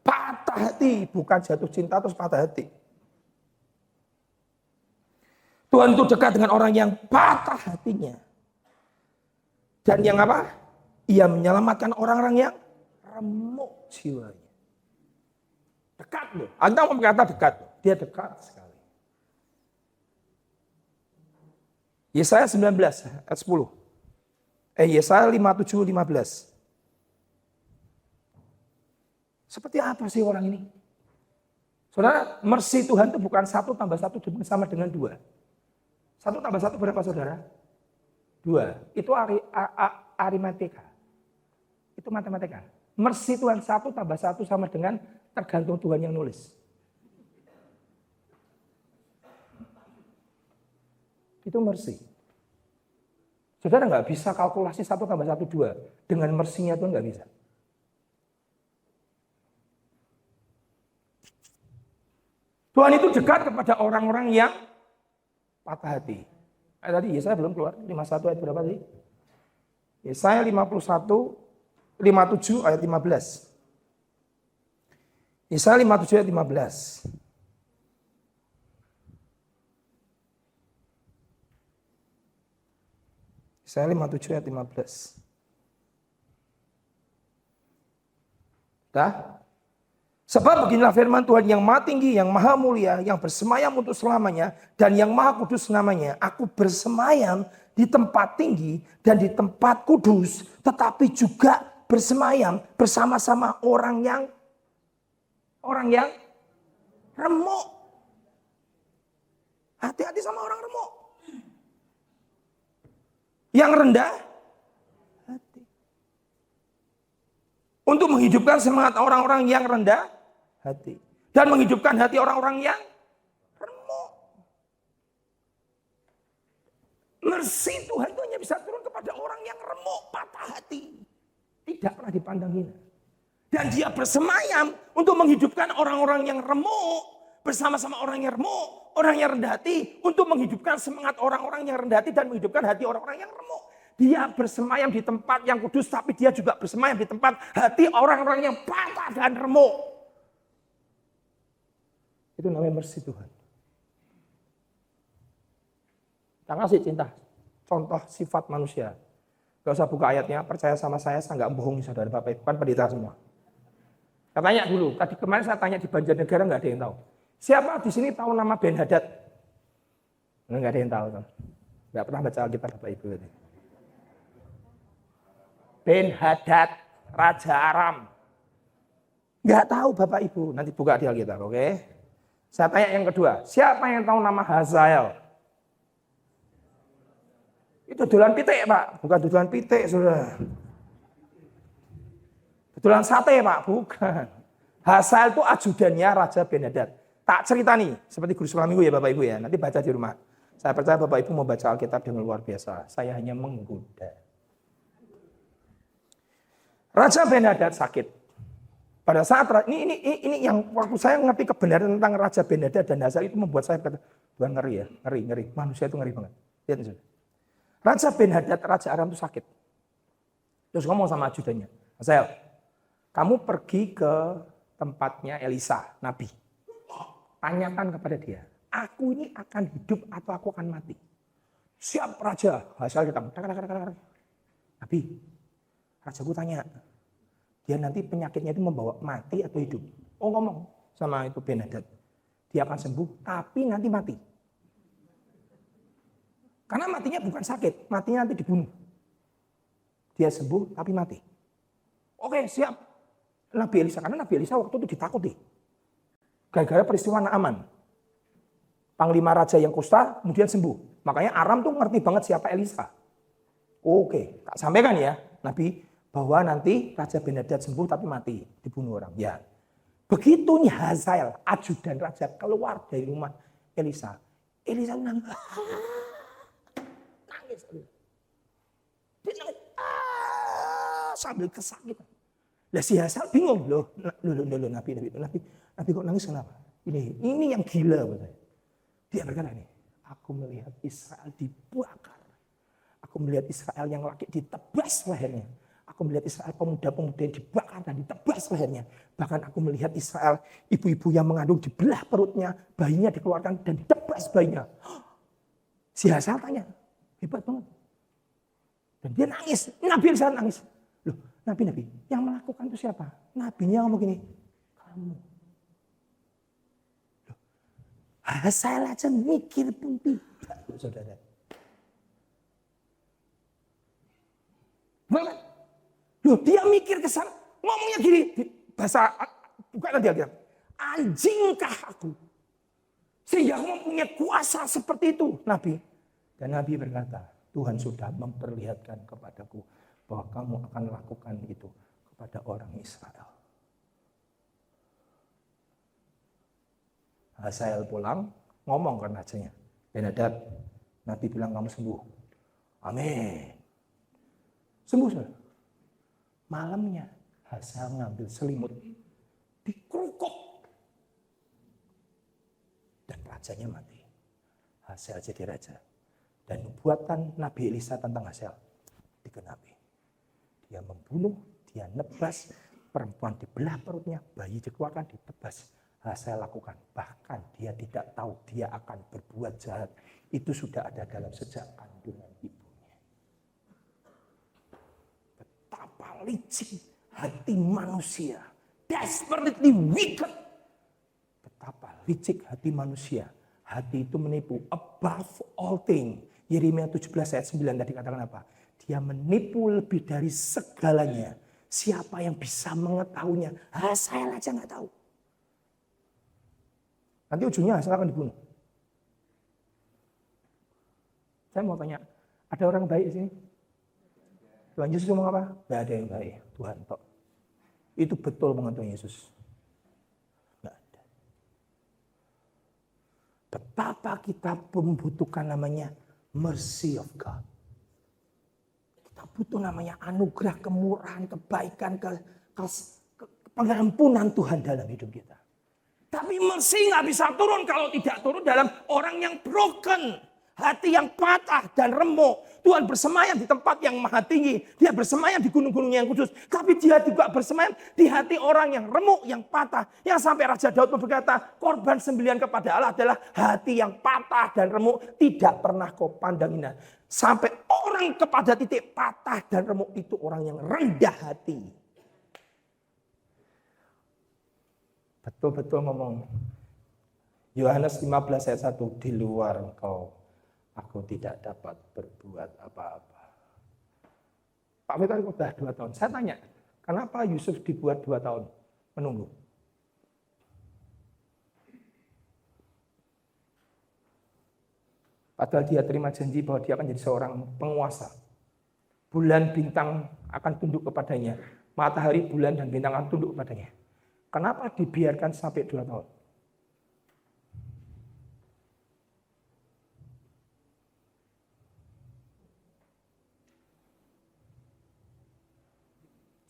patah hati, bukan jatuh cinta terus patah hati. Tuhan itu dekat dengan orang yang patah hatinya. Dan yang apa? Ia menyelamatkan orang-orang yang remuk jiwanya. Dekat loh. Anda mau berkata dekat. Dia dekat sekali. Yesaya 19 ayat 10. Yesaya 57, 15. Seperti apa sih orang ini? Saudara, mercy Tuhan itu bukan 1 tambah 1 sama dengan 2. 1 tambah 1 berapa saudara? 2. Itu aritmatika. Itu matematika. Mercy Tuhan 1 tambah 1 sama dengan tergantung Tuhan yang nulis. Itu mercy. Saudara nggak bisa kalkulasi 1 tambah 1, 2. Dengan mercy-nya Tuhan nggak bisa. Tuhan itu dekat kepada orang-orang yang patah hati. Tadi Yesaya belum keluar. 51 ayat berapa tadi? Yesaya 57 ayat 15. Yesaya 57 ayat 15. Yesaya 57 ayat 15. Dah? Sebab beginilah firman Tuhan yang maha tinggi, yang maha mulia, yang bersemayam untuk selamanya, dan yang maha kudus namanya. Aku bersemayam di tempat tinggi dan di tempat kudus, tetapi juga bersemayam bersama-sama orang yang remuk. Hati-hati sama orang remuk. Yang rendah hati. Untuk menghidupkan semangat orang-orang yang rendah hati. Dan menghidupkan hati orang-orang yang remuk. Mercy Tuhan itu hanya bisa turun kepada orang yang remuk, patah hati. Tidak pernah dipandang hina. Dan dia bersemayam untuk menghidupkan orang-orang yang remuk. Bersama-sama orang yang remuk, orang yang rendah hati. Untuk menghidupkan semangat orang-orang yang rendah hati dan menghidupkan hati orang-orang yang remuk. Dia bersemayam di tempat yang kudus, tapi dia juga bersemayam di tempat hati orang-orang yang patah dan remuk. Itu namanya mercy Tuhan. Kita kasih cinta. Contoh sifat manusia. Gak usah buka ayatnya, percaya sama saya nggak bohongi saudara Bapak Ibu, kan pendeta semua. Saya tanya dulu, tadi kemarin saya tanya di Banjarnegara nggak ada yang tahu. Siapa di sini tahu nama Ben Hadad? Nggak ada yang tahu. Nggak pernah baca Alkitab Bapak Ibu. Ben Hadad, Raja Aram. Nggak tahu Bapak Ibu, nanti buka di Alkitab, oke? Saya tanya yang kedua, siapa yang tahu nama Hazael? Itu dodolan pitik Pak, bukan dodolan pitik saudara. Dodolan sate Pak, bukan. Hazael itu ajudannya Raja Ben Hadad. Tak cerita nih, seperti guru sekolah minggu ya Bapak Ibu ya, nanti baca di rumah. Saya percaya Bapak Ibu mau baca Alkitab dengan luar biasa. Saya hanya menggoda. Raja Ben-Hadad sakit. Pada saat ini yang waktu saya ngerti kebenaran tentang Raja Ben-Hadad dan Hazael itu membuat saya berkata, Tuhan ngeri ya, ngeri. Manusia itu ngeri banget. Lihat nih. Raja Ben-Hadad, Raja Aram itu sakit. Terus ngomong sama ajudannya, Hazael, kamu pergi ke tempatnya Elisa, Nabi. Tanyakan kepada dia, aku ini akan hidup atau aku akan mati. Siap Raja, Hazael datang. Nabi, Rajaku tanya, dia nanti penyakitnya itu membawa mati atau hidup. Oh ngomong sama itu Ben-Hadad. Dia akan sembuh tapi nanti mati. Karena matinya bukan sakit, matinya nanti dibunuh. Dia sembuh tapi mati. Oke siap. Nabi Elisa, karena Nabi Elisa waktu itu ditakuti. Gara-gara peristiwa Naaman. Panglima raja yang kusta kemudian sembuh. Makanya Aram tuh ngerti banget siapa Elisa. Oke, tak sampaikan ya Nabi. Bahwa nanti Raja Ben-Hadad sembuh tapi mati, dibunuh orang. Ya. Begitu Hazael, ajudan raja keluar dari rumah Elisa. Elisa nangis. Nangis. Dia nangis. Sambil kesakitan. Lah si Hazael bingung loh. Nabi kok nangis kenapa? Ini yang gila buat saya. Dia berkata ini, aku melihat Israel dibakar. Aku melihat Israel yang laki ditebas lehernya. Aku melihat Israel pemuda-pemuda yang dibakar dan ditebas lehernya. Bahkan aku melihat Israel ibu-ibu yang mengandung dibelah perutnya. Bayinya dikeluarkan dan ditebas bayinya. Si Hazael tanya, hebat banget. Dan dia nangis. Nabi Elisa nangis. Loh, Nabi yang melakukan itu siapa? Nabinya ngomong gini, kamu. Loh, Hazael aja mikir pun tidak, saudara. Banget. Loh, dia mikir ke sana, ngomongnya gini, bahasa bukan nanti Alkitab. Anjingkah aku? Sehingga aku mempunyai kuasa seperti itu, Nabi. Dan Nabi berkata, Tuhan sudah memperlihatkan kepadaku bahwa kamu akan lakukan itu kepada orang Israel. Hazael pulang, ngomong ke rajanya, Ben-Hadad, Nabi bilang kamu sembuh. Amin. Sembuh saudara. Malamnya Hazael ngambil selimut, dikerukuk, dan rajanya mati. Hazael jadi raja. Dan nubuatan Nabi Elisa tentang Hazael digenapi. Dia membunuh, dia nebas, perempuan dibelah perutnya, bayi dikeluarkan, ditebas. Hazael lakukan. Bahkan dia tidak tahu dia akan berbuat jahat. Itu sudah ada dalam sejak kandungan ibunya. Betapa licik hati manusia. Desperately wicked. Betapa licik hati manusia. Hati itu menipu. Above all things. Yeremia 17 ayat 9 tadi katakan apa? Dia menipu lebih dari segalanya. Siapa yang bisa mengetahuinya? Hazael aja nggak tahu. Nanti ujungnya Hazael akan dibunuh. Saya mau tanya, ada orang baik di sini? Tuhan Yesus ngomong apa? Gak ada yang baik, Tuhan tok. Itu betul banget Tuhan Yesus. Gak ada. Betapa kita membutuhkan namanya mercy of God. Kita butuh namanya anugerah, kemurahan, kebaikan, pengampunan Tuhan dalam hidup kita. Tapi mercy gak bisa turun kalau tidak turun dalam orang yang broken. Hati yang patah dan remuk. Tuhan bersemayam di tempat yang maha tinggi. Dia bersemayam di gunung-gunung yang kudus. Tapi dia juga bersemayam di hati orang yang remuk, yang patah. Yang sampai Raja Daud berkata, korban sembelihan kepada Allah adalah hati yang patah dan remuk. Tidak pernah kau pandang indah. Sampai orang kepada titik patah dan remuk itu orang yang rendah hati. Betul-betul ngomong. Yohanes 15 ayat 1. Di luar engkau, aku tidak dapat berbuat apa-apa. Pak Peter sudah 2 tahun. Saya tanya, kenapa Yusuf dibuat 2 tahun menunggu? Padahal dia terima janji bahwa dia akan jadi seorang penguasa. Bulan bintang akan tunduk kepadanya. Matahari, bulan, dan bintang akan tunduk kepadanya. Kenapa dibiarkan sampai 2 tahun?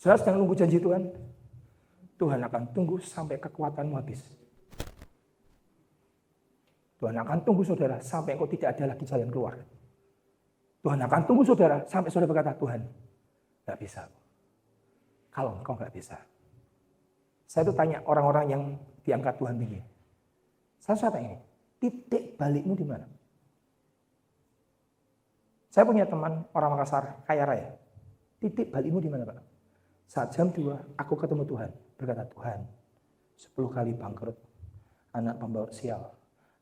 Saudara sedang nunggu janji Tuhan. Tuhan akan tunggu sampai kekuatanmu habis. Tuhan akan tunggu saudara sampai engkau tidak ada lagi jalan keluar. Tuhan akan tunggu saudara sampai saudara berkata, Tuhan, gak bisa. Kalau engkau gak bisa. Saya tuh tanya orang-orang yang diangkat Tuhan tinggi. Saya tanya ini, titik balikmu di mana? Saya punya teman orang Makassar, kaya raya. Titik balikmu di mana, Pak? Saat jam 2, aku ketemu Tuhan. Berkata, Tuhan, 10 kali bangkrut. Anak pembawa sial.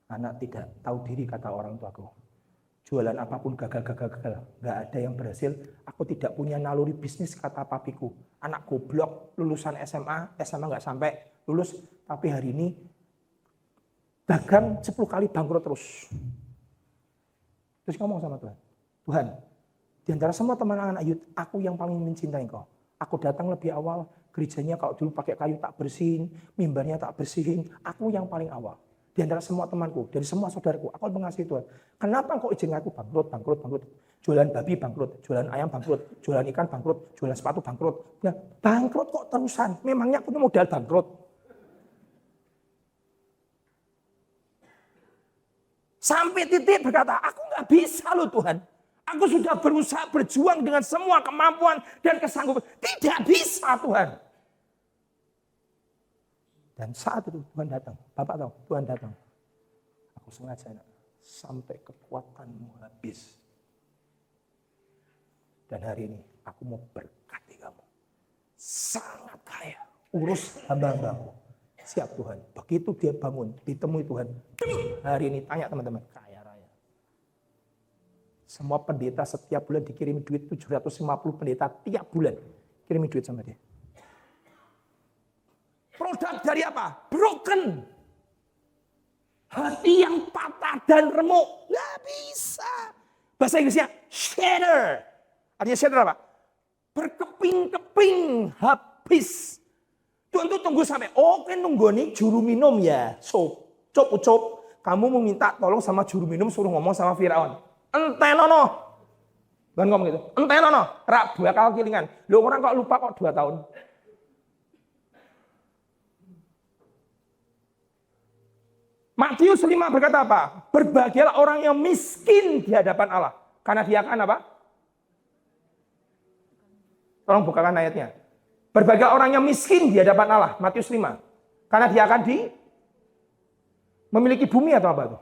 Anak tidak tahu diri, kata orang tuaku. Jualan apapun gagal. Gak ada yang berhasil. Aku tidak punya naluri bisnis, kata papiku. Anak goblok, lulusan SMA gak sampai lulus. Tapi hari ini, dagang 10 kali bangkrut terus. Terus ngomong sama Tuhan. Tuhan, di antara semua teman anak Ayub, aku yang paling mencintai Engkau. Aku datang lebih awal, gerejanya kalau dulu pakai kayu tak bersihin, mimbarnya tak bersihin, aku yang paling awal. Di antara semua temanku, dari semua saudaraku, aku mengasihi Tuhan. Kenapa Engkau izin aku bangkrut? Jualan babi bangkrut, jualan ayam bangkrut, jualan ikan bangkrut, jualan sepatu bangkrut. Nah, bangkrut kok terusan? Memangnya aku modal bangkrut? Sampai titik berkata, aku gak bisa loh Tuhan. Aku sudah berusaha berjuang dengan semua kemampuan dan kesanggupan. Tidak bisa Tuhan. Dan saat itu Tuhan datang. Bapak tahu, Tuhan datang. Aku sengaja sampai kekuatanmu habis. Dan hari ini aku mau berkati kamu. Sangat kaya. Urus hamba-hambamu. Siap Tuhan. Begitu dia bangun, ditemui Tuhan. Hari ini tanya teman-teman. Semua pendeta setiap bulan dikirimi duit 750 pendeta tiap bulan. Kirimi duit sama dia. Produk dari apa? Broken. Hati yang patah dan remuk. Nggak bisa. Bahasa Inggrisnya shatter. Artinya shatter apa? Berkeping-keping habis. Tuhan tuh tunggu sampai, oke nunggu nih juru minum ya. Ucop. Kamu mau minta tolong sama juru minum suruh ngomong sama Firaun. Entenono. Bukan ngomong gitu. Entenono. Rak bakal kilingan. Loh orang kok lupa kok 2 tahun. Matius 5 berkata apa? Berbahagialah orang yang miskin di hadapan Allah. Karena dia akan apa? Tolong bukakan ayatnya. Berbahagialah orang yang miskin di hadapan Allah. Matius 5. Karena dia akan memiliki bumi atau apa itu?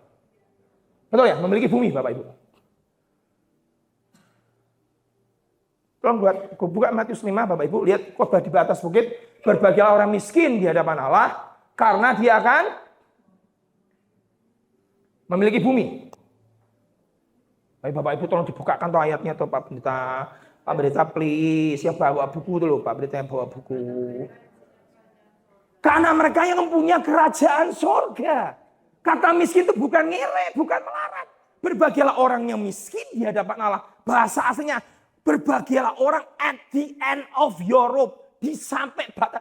Betul ya? Memiliki bumi Bapak Ibu. Tolong buka Matius 5 Bapak Ibu, lihat khotbah di atas bukit. Berbahagialah orang miskin di hadapan Allah, karena dia akan memiliki bumi. Bapak Ibu tolong dibukakan tuh ayatnya tuh Pak Pendeta please, yang bawa buku tuh loh Pak Pendeta yang bawa buku. Karena mereka yang mempunyai kerajaan sorga. Kata miskin itu bukan ngere, bukan melarat. Berbahagialah orang yang miskin di hadapan Allah. Bahasa aslinya, berbahagialah orang at the end of your rope. Di sampai batas.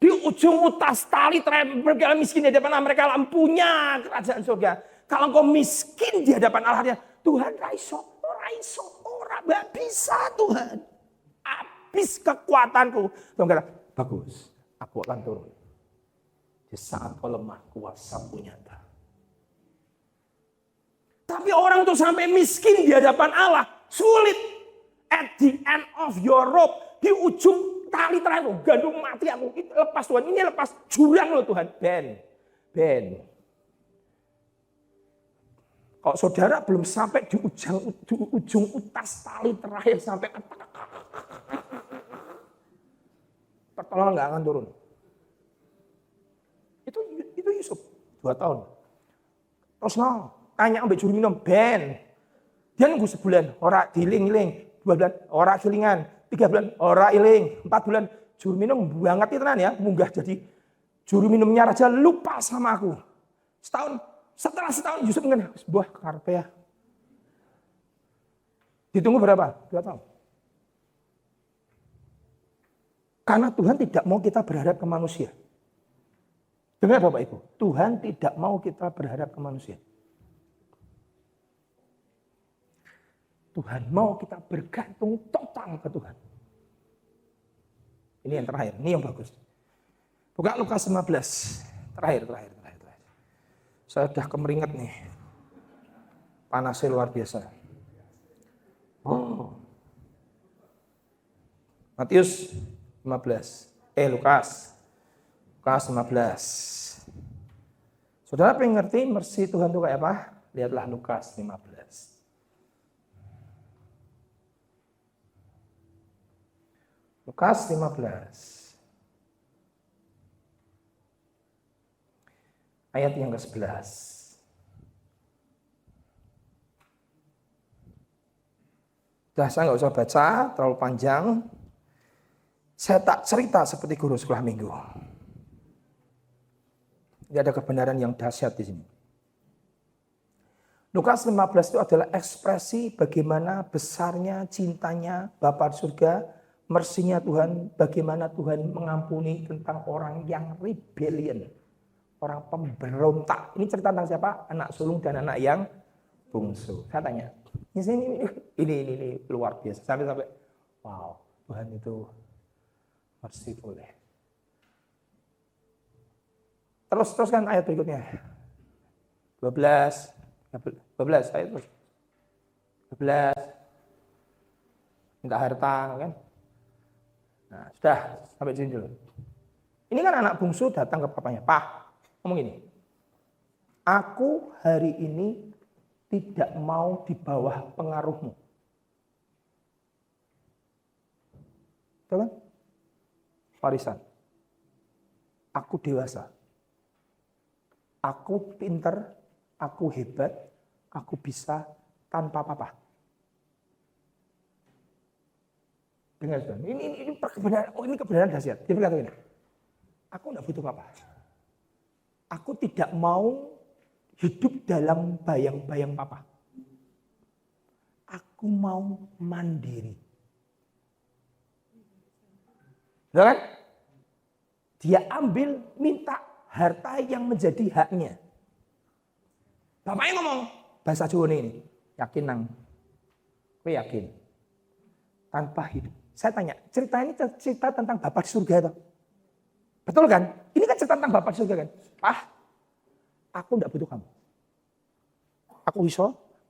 Di ujung utas tali terakhir, berbahagialah miskin di hadapan Allah. Mereka punya kerajaan surga. Kalau engkau miskin di hadapan Allah, Tuhan raiso, ora gak bisa Tuhan. Habis kekuatanku. Tuhan kata, bagus, aku akan turun. Di saat kau lemah, kuasamu nyata. Tapi orang tuh sampai miskin di hadapan Allah, sulit. At the end of your rope, di ujung tali terakhir, gandum mati aku, lepas Tuhan, ini lepas jurang loh Tuhan. Ben. Kalau saudara belum sampai di ujung utas tali terakhir sampai pertolongan nggak akan turun. Itu Yusuf 2 tahun. Terus tanya ambek juru minum, Ben. Dia nunggu sebulan, ora diiling-iling. 2 bulan, ora kelingan. 3 bulan, ora iling. 4 bulan, juru minum banget tenan ya, munggah jadi juru minumnya raja lupa sama aku. Setelah setahun Yusuf mengenai, buah karpe ya. Ditunggu berapa? 2 tahun. Karena Tuhan tidak mau kita berharap ke manusia. Dengar Bapak Ibu, Tuhan tidak mau kita berharap ke manusia. Tuhan. Mau kita bergantung total ke Tuhan. Ini yang terakhir, ini yang bagus. Buka Lukas 15. Terakhir. Saya sudah kemeringat nih. Panasnya luar biasa. Matius 15. Lukas 15. Saudara pengen ngerti mercy Tuhan itu kayak apa? Lihatlah Lukas 15. Lukas 15. Ayat yang ke-11. Saya nggak usah baca, terlalu panjang. Saya tak cerita seperti guru sekolah minggu. Tidak ada kebenaran yang dahsyat di sini. Lukas 15 itu adalah ekspresi bagaimana besarnya cintanya Bapa surga, mersinya Tuhan, bagaimana Tuhan mengampuni tentang orang yang rebellion, orang pemberontak. Ini cerita tentang siapa? Anak sulung dan anak yang bungsu. Saya tanya, ini luar biasa. Sampai wow, Tuhan itu merciful ya. Teruskan ayat berikutnya. 12 ayat terus. 12. Minta harta kan. Nah, sudah sampai sini dulu. Ini kan anak bungsu datang ke papanya. Pak, ngomong gini. Aku hari ini tidak mau di bawah pengaruhmu. Betul kan? Warisan. Aku dewasa. Aku pinter, aku hebat, aku bisa tanpa papa. Dengar saudara, ini kebenaran, ini kebenaran dahsyat. Dia berkata ini, aku tidak butuh papa. Aku tidak mau hidup dalam bayang-bayang papa. Aku mau mandiri. Betul kan? Dia ambil, minta harta yang menjadi haknya. Bapaknya ngomong, bahasa Jawa ini, yakin nang? Gue yakin. Tanpa hidup. Saya tanya, cerita ini cerita tentang Bapak di surga itu. Betul kan? Ini kan cerita tentang Bapak di surga kan? Pak, aku enggak butuh kamu. Aku iso,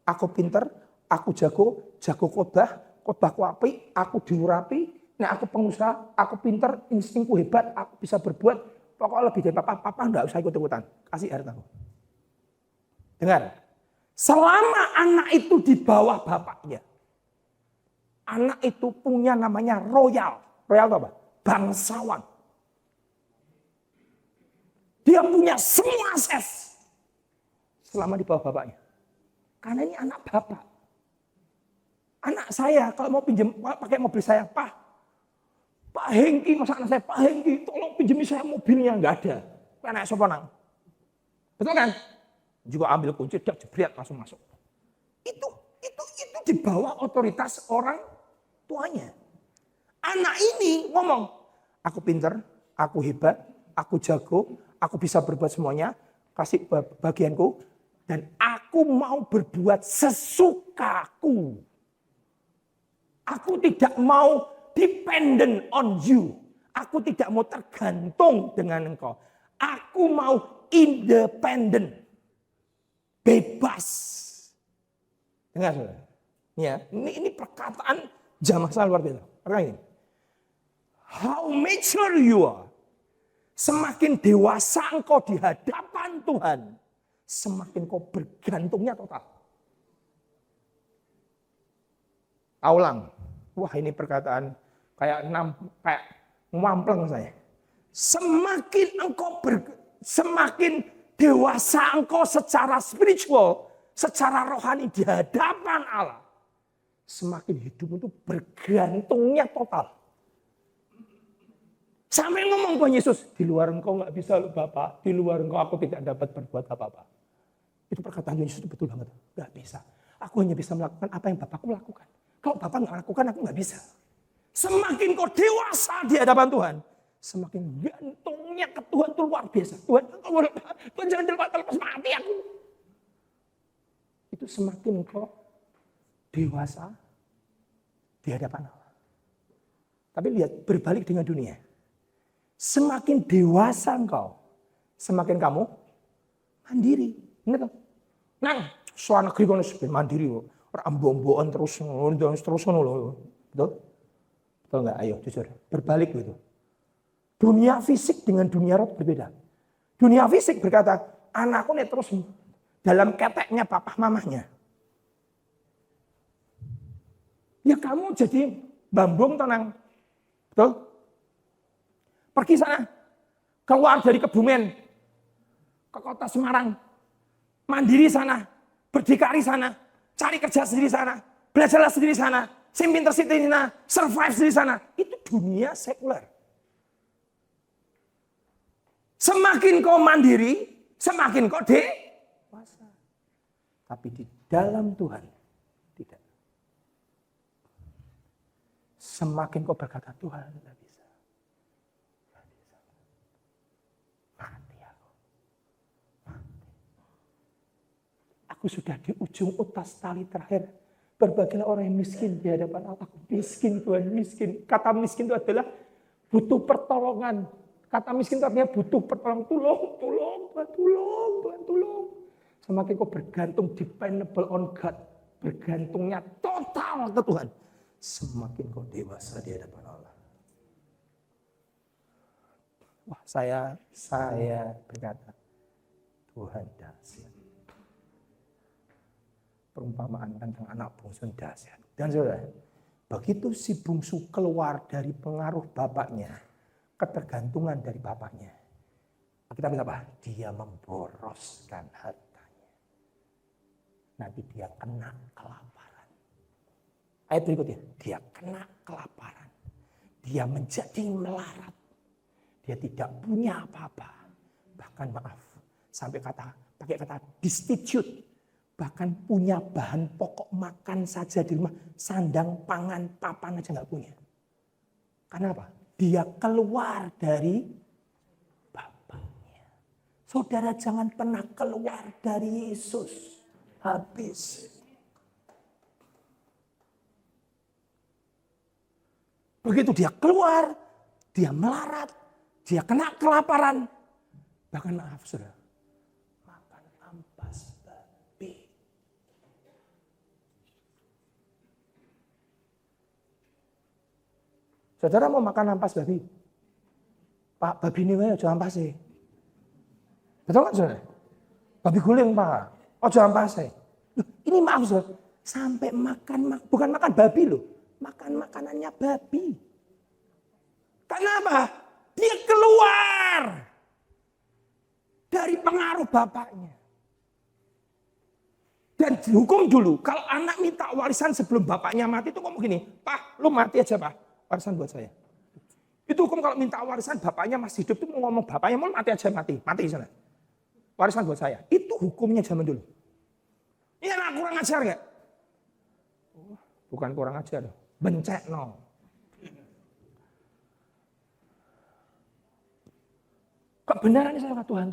aku pinter, aku jago khotbahku apik, aku diurapi, nah aku pengusaha, aku pinter, instingku hebat, aku bisa berbuat. Pokoknya lebih dari papa enggak usah ikut-ikutan. Kasih hartaku. Dengar. Selama anak itu di bawah bapaknya. Anak itu punya namanya royal. Royal itu apa? Bangsawan. Dia punya semua akses. Selama di bawah bapaknya. Karena ini anak bapak. Anak saya kalau mau pinjam pakai mobil saya, Pak Hengki, masa anak saya, Pak Hengki, tolong pinjami saya mobilnya. Enggak ada. Anak sopo nang. Betul kan? Juga ambil kunci, jebret langsung masuk. Itu di bawah otoritas orang tuanya. Anak ini ngomong, aku pinter, aku hebat, aku jago, aku bisa berbuat semuanya, kasih bagianku, dan aku mau berbuat sesukaku. Aku tidak mau dependent on you. Aku tidak mau tergantung dengan engkau. Aku mau independent. Bebas. Dengar saudara. Ya, ini perkataan zaman luar biasa. Perkataan ini. How mature you are. Semakin dewasa engkau di hadapan Tuhan, semakin kau bergantungnya total. Aulang. Wah, ini perkataan kayak mampleng saya. Semakin dewasa engkau secara spiritual, secara rohani di hadapan Allah, semakin hidupmu itu bergantungnya total. Sampai ngomong Tuhan Yesus, di luar engkau nggak bisa loh Bapak, di luar engkau aku tidak dapat berbuat apa-apa. Itu perkataan Tuhan Yesus itu betul banget, nggak bisa. Aku hanya bisa melakukan apa yang Bapakku lakukan. Kalau Bapak nggak lakukan, aku nggak bisa. Semakin kau dewasa di hadapan Tuhan, semakin gantungnya ke Tuhan itu luar biasa. Tuhan jangan lepas mati aku. Itu semakin kau dewasa di hadapan Allah. Tapi lihat, berbalik dengan dunia. Semakin dewasa engkau, semakin kamu mandiri. Benar tak? Nang, soal negeri kono mandiri kok. Ora ambon-ambon terus ngono. Betul? Betul enggak? Ayo jujur. Berbalik gitu. Dunia fisik dengan dunia roh berbeda. Dunia fisik berkata, anakku nih terus dalam keteknya papa mamahnya. Ya kamu jadi bambung tenang. Betul? Pergi sana. Keluar dari Kebumen. Ke kota Semarang. Mandiri sana. Berdikari sana. Cari kerja sendiri sana. Belajarlah sendiri sana. Sim pinter sendiri sana. Survive sendiri sana. Itu dunia sekuler. Semakin kau mandiri, semakin kau dewasa. Tapi di dalam Tuhan, tidak. Semakin kau berkata, Tuhan tidak bisa. Tidak bisa. Mati aku. Mati. Aku sudah di ujung utas tali terakhir. Berbagilah orang yang miskin di hadapan Allah. Miskin Tuhan, miskin. Kata miskin itu adalah butuh pertolongan. Kata miskin itu artinya butuh pertolongan. Tolong. Semakin kau bergantung dependable on God. Bergantungnya total ke Tuhan. Semakin kau dewasa di hadapan Allah. Wah, saya berkata, Tuhan dahsyat. Perumpamaan tentang anak bungsu dahsyat. Dan saudara, begitu si bungsu keluar dari pengaruh bapaknya, ketergantungan dari bapaknya, kita bisa apa? Dia memboroskan hartanya. Nanti dia kena kelaparan. Ayat berikutnya, dia kena kelaparan. Dia menjadi melarat. Dia tidak punya apa-apa. Bahkan maaf, sampai pakai kata destitute. Bahkan punya bahan pokok makan saja di rumah. Sandang, pangan, papan aja nggak punya. Karena apa? Dia keluar dari bapaknya. Saudara jangan pernah keluar dari Yesus. Habis. Begitu dia keluar, dia melarat, dia kena kelaparan. Bahkan maaf saudara, makan ampas babi. Saudara mau makan ampas babi? Pak, babi ini aja ampas sih. Betul kan saudara? Babi guling Pak, aja ampas sih. Ini maaf saudara, sampai makan, bukan makan babi loh. Makan makanannya babi. Kenapa? Dia keluar dari pengaruh bapaknya. Dan dihukum dulu. Kalau anak minta warisan sebelum bapaknya mati itu ngomong gini, Pak, lu mati aja Pak. Warisan buat saya. Itu hukum kalau minta warisan bapaknya masih hidup itu mau ngomong bapaknya mau mati aja mati sana. Warisan buat saya. Itu hukumnya zaman dulu. Ini anak kurang ajar gak? Bukan kurang ajar, bencek no. Kebenaran ini saya kata Tuhan.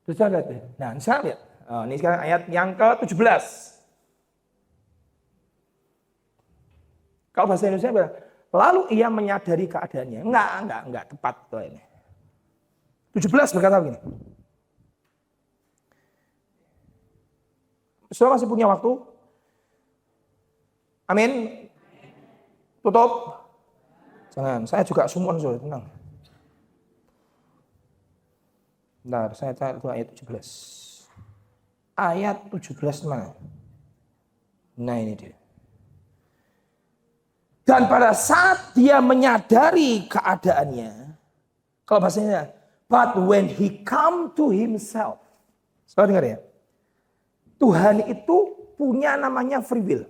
Terus saya lihat, nah saya lihat. Oh, ini sekarang ayat yang ke-17. Kalau bahasa Indonesia bilang, lalu ia menyadari keadaannya. Enggak tepat tuh ini. 17 berkata begini. Saudara masih punya waktu? Amin. Tutup. Jangan, saya juga summon saudara, tenang. Bentar, saya cari itu ayat 17. Ayat 17 mana? Nah ini dia. Dan pada saat dia menyadari keadaannya, kalau bahasanya, but when he come to himself. Saudara dengar ya? Tuhan itu punya namanya free will.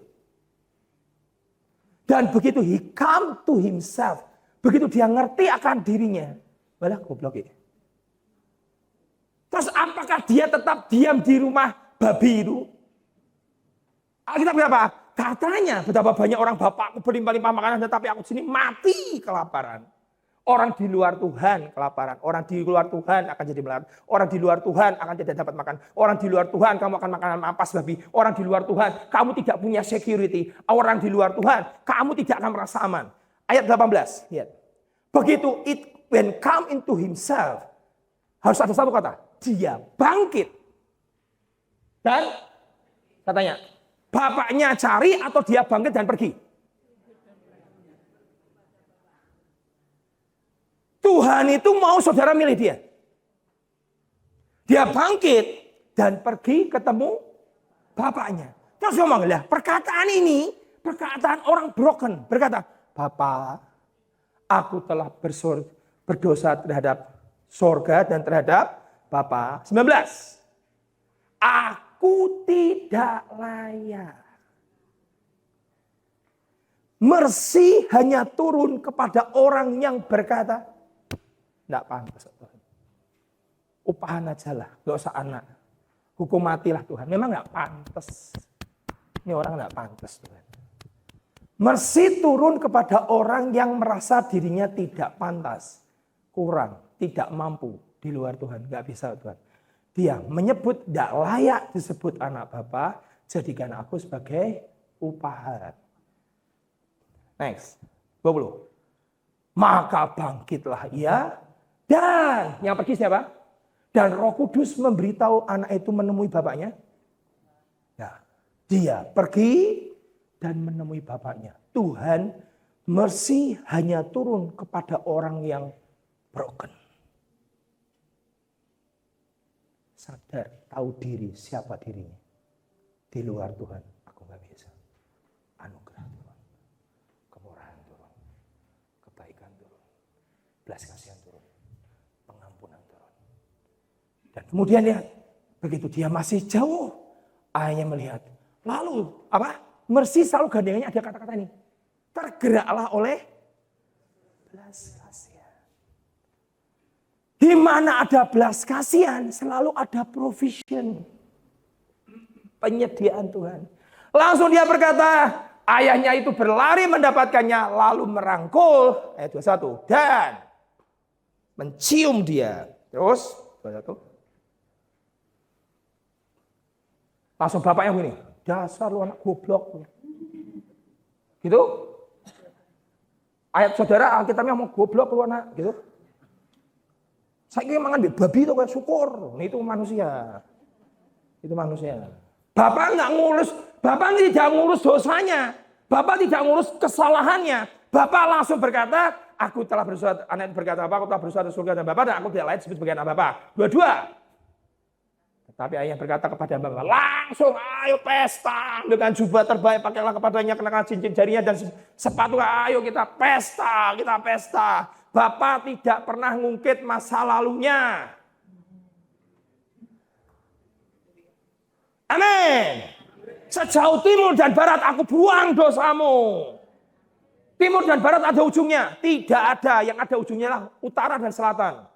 Dan begitu he come to himself, begitu dia ngerti akan dirinya, malah goblok ya. Terus apakah dia tetap diam di rumah babi itu? Alkitab berapa? Katanya betapa banyak orang bapakku berlimpah-limpah makanan tetapi aku di sini mati kelaparan. Orang di luar Tuhan kelaparan. Orang di luar Tuhan akan jadi melarat. Orang di luar Tuhan akan tidak dapat makan. Orang di luar Tuhan kamu akan makan ampas babi. Orang di luar Tuhan kamu tidak punya security. Orang di luar Tuhan kamu tidak akan merasa aman. Ayat 18. Lihat. Begitu when come into himself. Harus ada satu kata. Dia bangkit. Dan katanya. Bapaknya cari atau dia bangkit dan pergi. Tuhan itu mau saudara milih dia. Dia bangkit dan pergi ketemu bapaknya. Terus ngomong, lah perkataan ini, perkataan orang broken. Berkata, Bapa, aku telah berdosa terhadap sorga dan terhadap Bapa. 19. Aku tidak layak. Mercy hanya turun kepada orang yang berkata, tidak pantas Tuhan. Upahan aja lah, gak usah anak. Hukum matilah Tuhan. Memang gak pantas. Ini orang gak pantas Tuhan. Mercy turun kepada orang yang merasa dirinya tidak pantas. Kurang, tidak mampu di luar Tuhan. Gak bisa Tuhan. Dia menyebut tidak layak disebut anak Bapa. Jadikan aku sebagai upahan. Next, 20. Maka bangkitlah ia. Dan yang pergi siapa? Dan Roh Kudus memberitahu anak itu menemui bapaknya. Ya, dia pergi dan menemui bapaknya. Tuhan mercy hanya turun kepada orang yang broken. Sadar, tahu diri, siapa dirinya. Di luar Tuhan, aku gak bisa. Anugerah Tuhan, kemurahan turun, kebaikan turun, belas kasihan turun. Pengampunan turun. Dan kemudian lihat, begitu dia masih jauh, ayahnya melihat. Lalu apa? Mercy selalu gandengannya ada kata-kata ini. Tergeraklah oleh belas kasihan. Di mana ada belas kasihan, selalu ada provision. Penyediaan Tuhan. Langsung dia berkata, ayahnya itu berlari mendapatkannya, lalu merangkul, ayat 21, dan mencium dia. Terus, 21. Langsung bapaknya begini, dasar lu anak goblok. Gitu. Ayat saudara Alkitabnya mau goblok lu anak, gitu. Saya ingin mangan babi itu kayak syukur. Itu manusia. Itu manusia. Bapak nggak ngurus, Bapak tidak ngurus dosanya. Bapak tidak ngurus kesalahannya. Bapak langsung berkata, aku telah berusaha, anak berkata apa? Aku telah berusaha di surga dan Bapak, dan aku tidak layak disebut sebagai anak Bapak. Dua-dua. Tetapi ayah berkata kepada Bapak, langsung ayo pesta dengan jubah terbaik, pakailah kepadanya, kenakan cincin jarinya dan sepatu. Ayo kita pesta, kita pesta. Bapak tidak pernah ngungkit masa lalunya. Amin. Sejauh timur dan barat aku buang dosamu. Timur dan barat ada ujungnya? Tidak ada. Yang ada ujungnya lah utara dan selatan.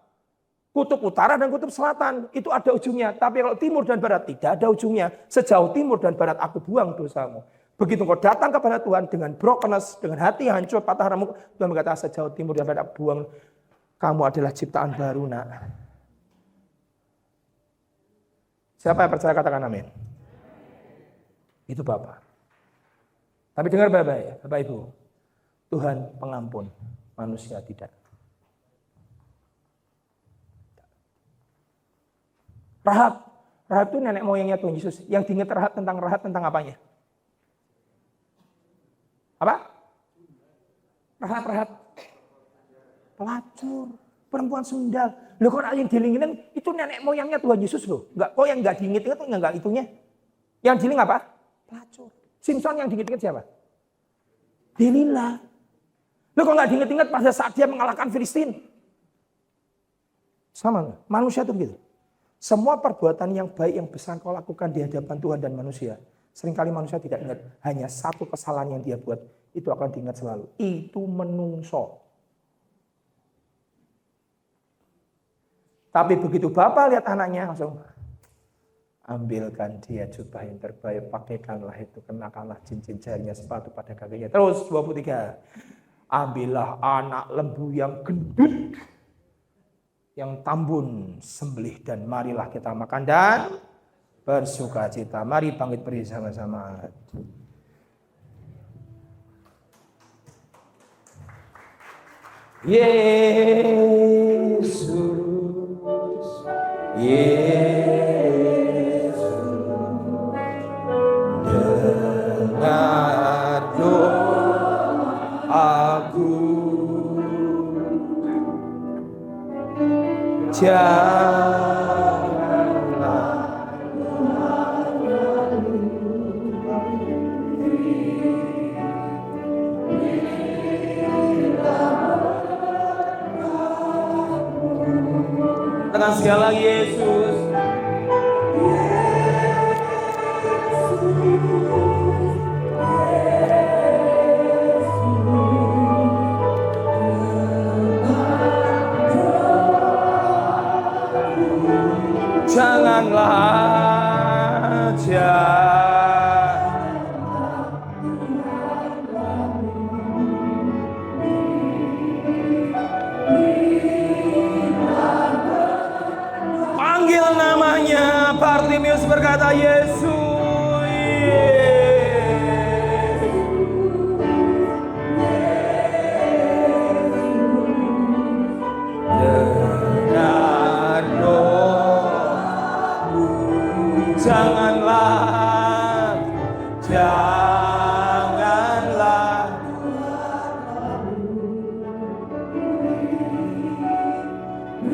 Kutub utara dan kutub selatan itu ada ujungnya. Tapi kalau timur dan barat tidak ada ujungnya. Sejauh timur dan barat aku buang dosamu. Begitu kau datang kepada Tuhan dengan brokenness, dengan hati hancur, patah remuk, Tuhan berkata sejauh timur dan barat aku buang. Kamu adalah ciptaan baru, nak. Siapa yang percaya katakan amin. Itu Bapak. Tapi dengar baik-baik, Bapak Ibu. Tuhan pengampun, manusia tidak. Rahab itu nenek moyangnya Tuhan Yesus. Yang diingat Rahab tentang apanya? Apa? Rahab. Pelacur, perempuan sundal. Loh kok yang dilingin itu nenek moyangnya Tuhan Yesus loh. Enggak, kok yang enggak diinget-inget tuh enggak itunya. Yang diling apa? Pelacur. Simpson yang diinget-inget siapa? Delila. Loh kok enggak diinget-inget pada saat dia mengalahkan Filistin? Sama, manusia itu begitu. Semua perbuatan yang baik yang besar kau lakukan di hadapan Tuhan dan manusia. Seringkali manusia tidak ingat. Hanya satu kesalahan yang dia buat. Itu akan diingat selalu. Itu menungso. Tapi begitu Bapak lihat anaknya langsung. Ambilkan dia jubah yang terbaik. Pakaikanlah itu. Kenakanlah cincin jarinya, sepatu pada kakinya. Terus 23. Ambillah anak lembu yang gendut, yang tambun, sembelih, dan marilah kita makan dan bersuka cita. Mari bangkit berdiri sama-sama. Yesus, Yesus, dengar doaku, janganlah tekan sekali lagi, Yesus. Janganlah panggil namanya. Bartimius berkata, Yesus. Dengar doaku, janganlah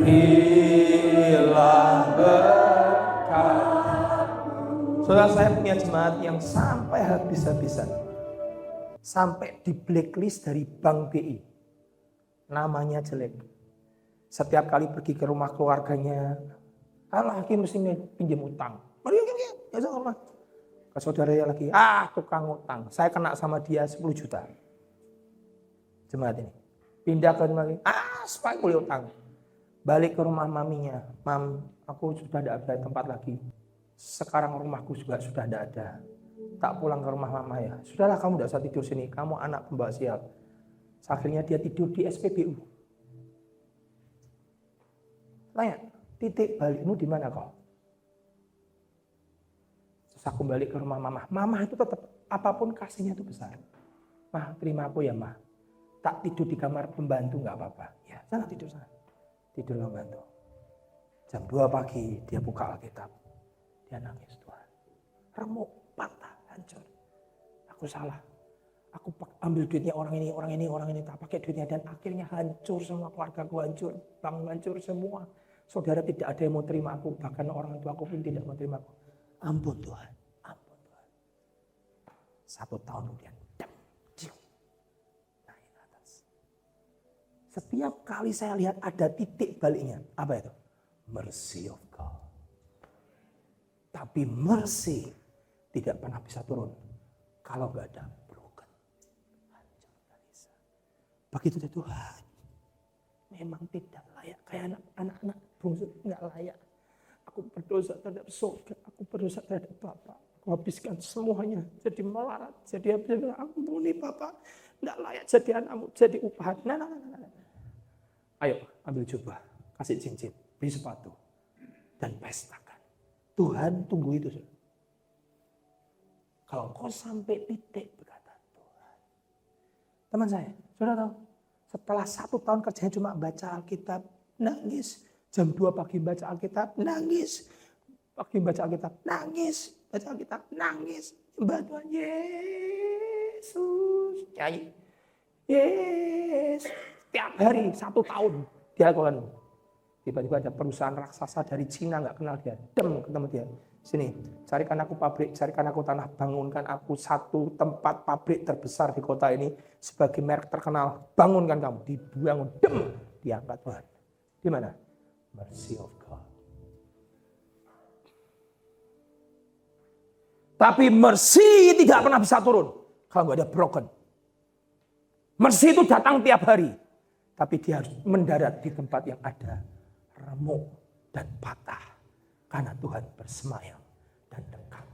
hilang berkat. Saudara, saya punya jemaat yang sampai habis-habisan, sampai di blacklist dari Bank BI, namanya jelek. Setiap kali pergi ke rumah keluarganya, lagi mesti pinjam utang. Mari ya rumah. Ke saudaranya lagi, tukang utang. Saya kena sama dia 10 juta. Jemaat ini pindah ke rumah lagi, supaya kuliah utang. Balik ke rumah maminya, Mam, aku sudah tidak ada tempat lagi. Sekarang rumahku juga sudah tidak ada. Tak pulang ke rumah mama ya. Sudahlah, kamu tidak usah tidur sini. Kamu anak pembawa sial. Akhirnya dia tidur di SPBU. Tanya, titik balikmu di mana kau? Terus aku balik ke rumah mama. Mama itu tetap apapun kasihnya itu besar. Mah, terima aku ya, Mah. Tak tidur di kamar pembantu nggak apa-apa. Ya, sana tidur sana. Tidur pembantu. Jam 2 pagi dia buka Alkitab. Dia nangis, Tuhan. Remuk, patah, hancur. Aku salah. Aku ambil duitnya orang ini, tak pakai duitnya. Dan akhirnya hancur semua, keluargaku hancur, bank hancur semua. Saudara, tidak ada yang mau terima aku. Bahkan orang tua aku pun tidak mau terima aku. Ampun Tuhan, ampun Tuhan. 1 tahun kemudian, naik atas. Setiap kali saya lihat ada titik baliknya. Apa itu? Mercy of God. Tapi mercy tidak pernah bisa turun kalau gak ada broken. Hancur gak bisa. Begitu Tuhan. Memang tidak layak. Kayak anak-anak bungsu gak layak. Aku berdosa terhadap surga. Aku berdosa terhadap Bapak. Aku habiskan semuanya. Jadi melarat. Jadi ampuni Bapak. Gak layak jadi anakmu. Jadi upahan. Nah. Ayo ambil jubah. Kasih cincin. Beli sepatu. Dan pestakan. Tuhan tunggu itu. Kalau kau sampai titik berkata Tuhan. Teman saya, saudara tahu, setelah 1 tahun kerjanya cuma baca Alkitab, nangis. Jam 2 pagi baca Alkitab, nangis. Pagi baca Alkitab, nangis. Baca Alkitab, nangis. Bantuan Yesus. Nyanyi. Yesus. Tiap hari 1 tahun dia lakukan. Tiba-tiba ada perusahaan raksasa dari Cina, nggak kenal dia. Ketemu dia. Sini, carikan aku pabrik, carikan aku tanah, bangunkan aku 1 tempat pabrik terbesar di kota ini sebagai merek terkenal. Bangunkan kamu, dibangun, diangkat Tuhan. Di mana? Mercy of God. Tapi mercy tidak pernah bisa turun kalau nggak ada broken. Mercy itu datang tiap hari, tapi dia harus mendarat di tempat yang ada remuk dan patah. Karena Tuhan bersemayam dan dekat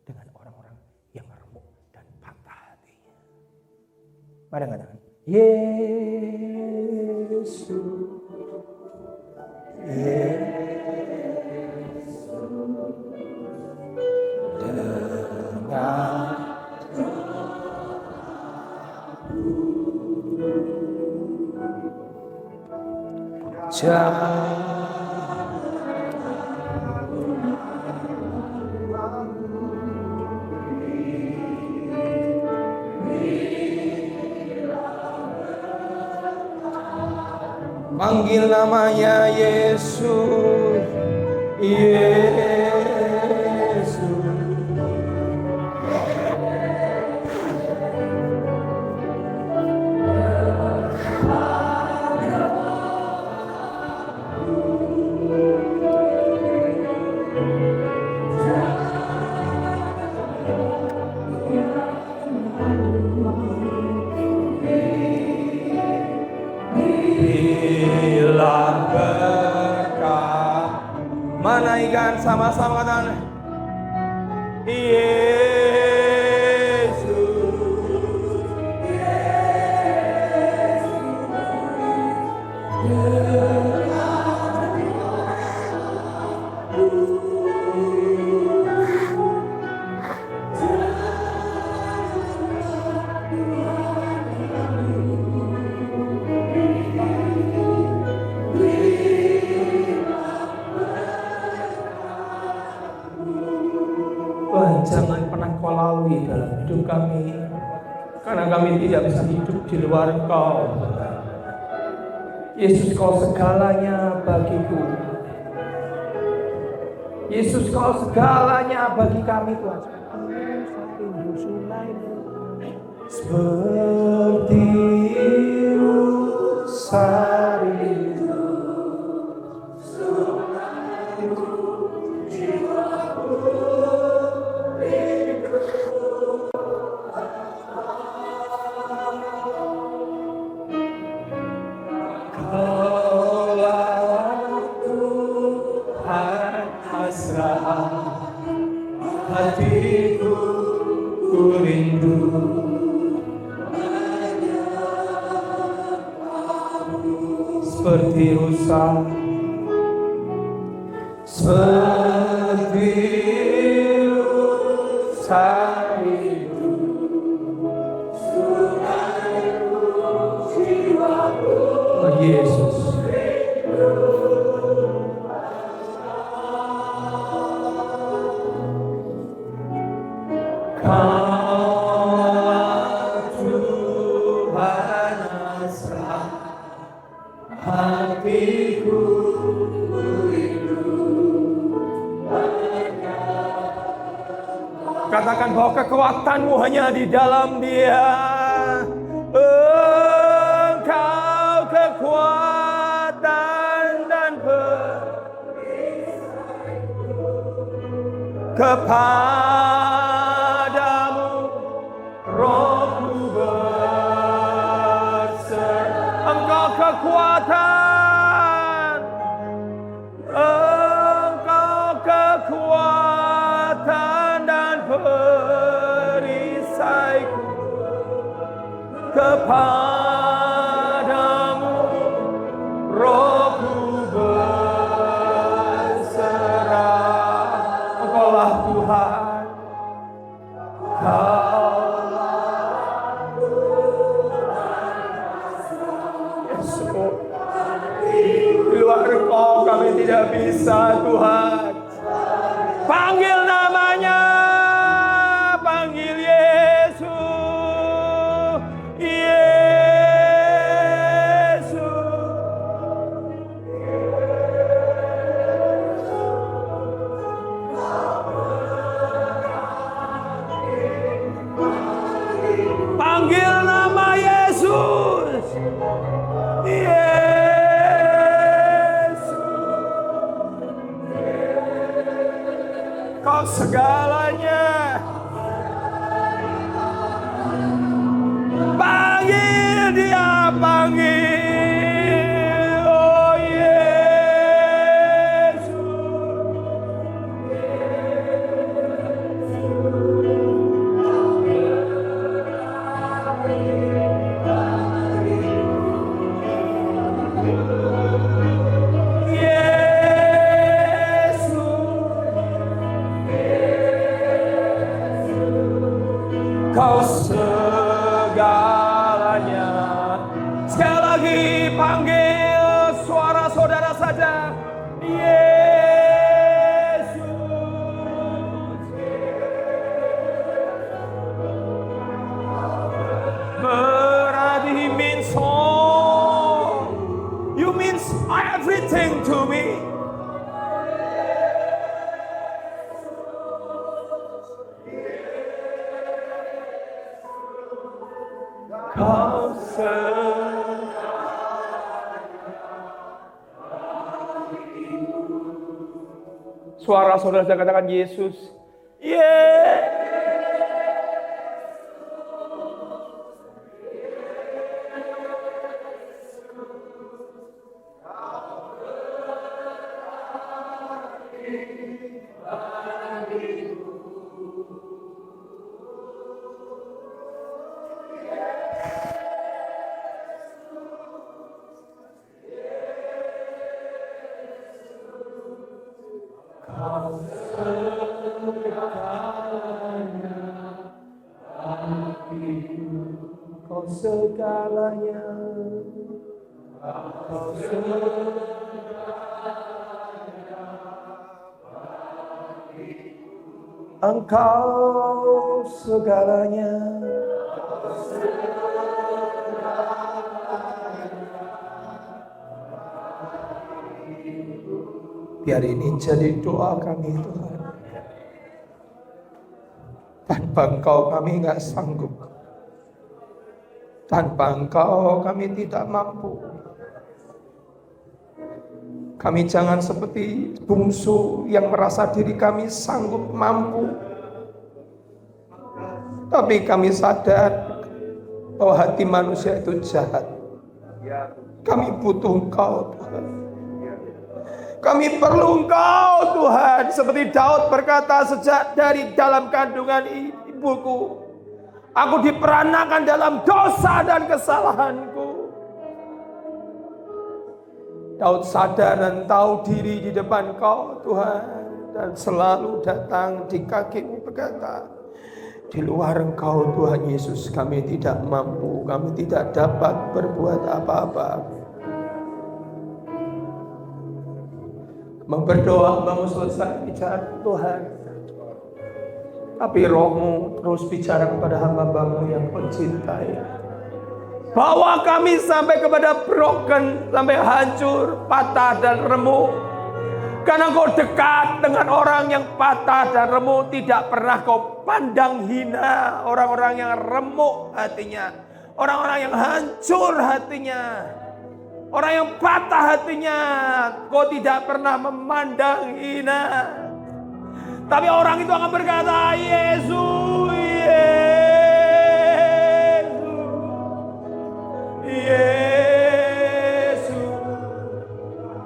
dengan orang-orang yang remuk dan patah hatinya. Mari katakan, Yesus, panggil namanya Yesus, Yesus. Bilang berkah, menaikkan sama-sama dan Yesus, Tuhan, jangan pernah Kau lalui dalam hidup kami, karena kami tidak bisa hidup di luar Kau. Yesus, Kau segalanya bagiku. Yesus, Kau segalanya bagi kami, Tuhan. Seperti sari hatiku rindu seperti rusa, seperti rusa itu oh, Yesus. Katakan bahwa kekuatanmu hanya di dalam Dia. Engkau kekuatan dan kepadamu rohku berserah. Engkau kekuatan, engkau kekuatan dan perisaiku. Kepadamu rohku berserah. Engkaulah Tuhan, Kaulah Yesus. Di luar Engkau kami tidak bisa, Tuhan. Panggil namanya, panggil Yesus, Yesus. Panggil nama Yesus, Kau segalanya. Panggil Dia, panggil, oh Yesus. Engkau segalanya. Sekali lagi panggil suara saudara saja. Yesus. Berarti He means all. You means everything to me. Kau suara saudara saya katakan Yesus. Kau segalanya. Engkau segalanya. Biar ini jadi doa kami Tuhan. Tanpa Engkau kami nggak sanggup. Tanpa Engkau kami tidak mampu. Kami jangan seperti bungsu yang merasa diri kami sanggup mampu. Tapi kami sadar bahwa hati manusia itu jahat. Kami butuh Engkau Tuhan. Kami perlu Engkau Tuhan. Seperti Daud berkata, sejak dari dalam kandungan ibuku, aku diperanakan dalam dosa dan kesalahanku. Daud sadar dan tahu diri di depan Kau Tuhan. Dan selalu datang di kaki-Mu berkata, di luar Engkau Tuhan Yesus kami tidak mampu. Kami tidak dapat berbuat apa-apa. Berdoa baru selesai bicara Tuhan. Tapi Roh-Mu terus bicara kepada hamba-Mu yang mencintai. Bawa kami sampai kepada broken, sampai hancur, patah dan remuk. Karena Kau dekat dengan orang yang patah dan remuk. Tidak pernah Kau pandang hina orang-orang yang remuk hatinya. Orang-orang yang hancur hatinya. Orang yang patah hatinya, Kau tidak pernah memandang hina. Tapi orang itu akan berkata, Yesus, Yesus, Yesus,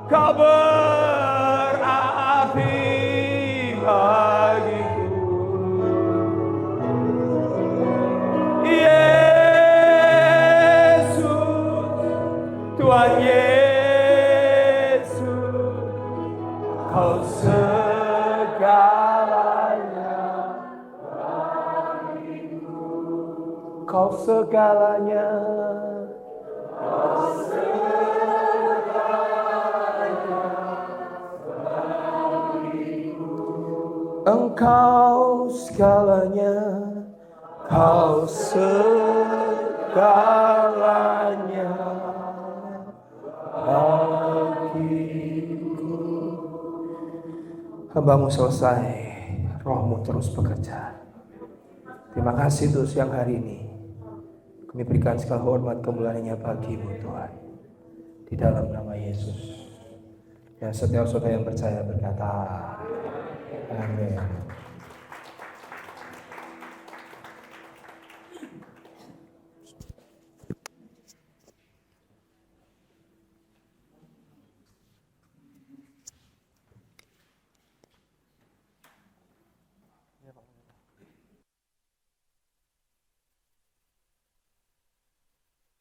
Kau berarti bagiku. Tuhan Yesus, Kau segalanya bagiku. Kau segalanya. Kau segalanya bagiku. Engkau segalanya. Kau segalanya bagiku. Hamba-Mu selesai, Roh-Mu terus bekerja. Terima kasih untuk siang hari ini. Kami berikan segala hormat kemuliaan-Nya bagi-Mu Tuhan. Di dalam nama Yesus. Dan setiap saudara yang percaya berkata, amin.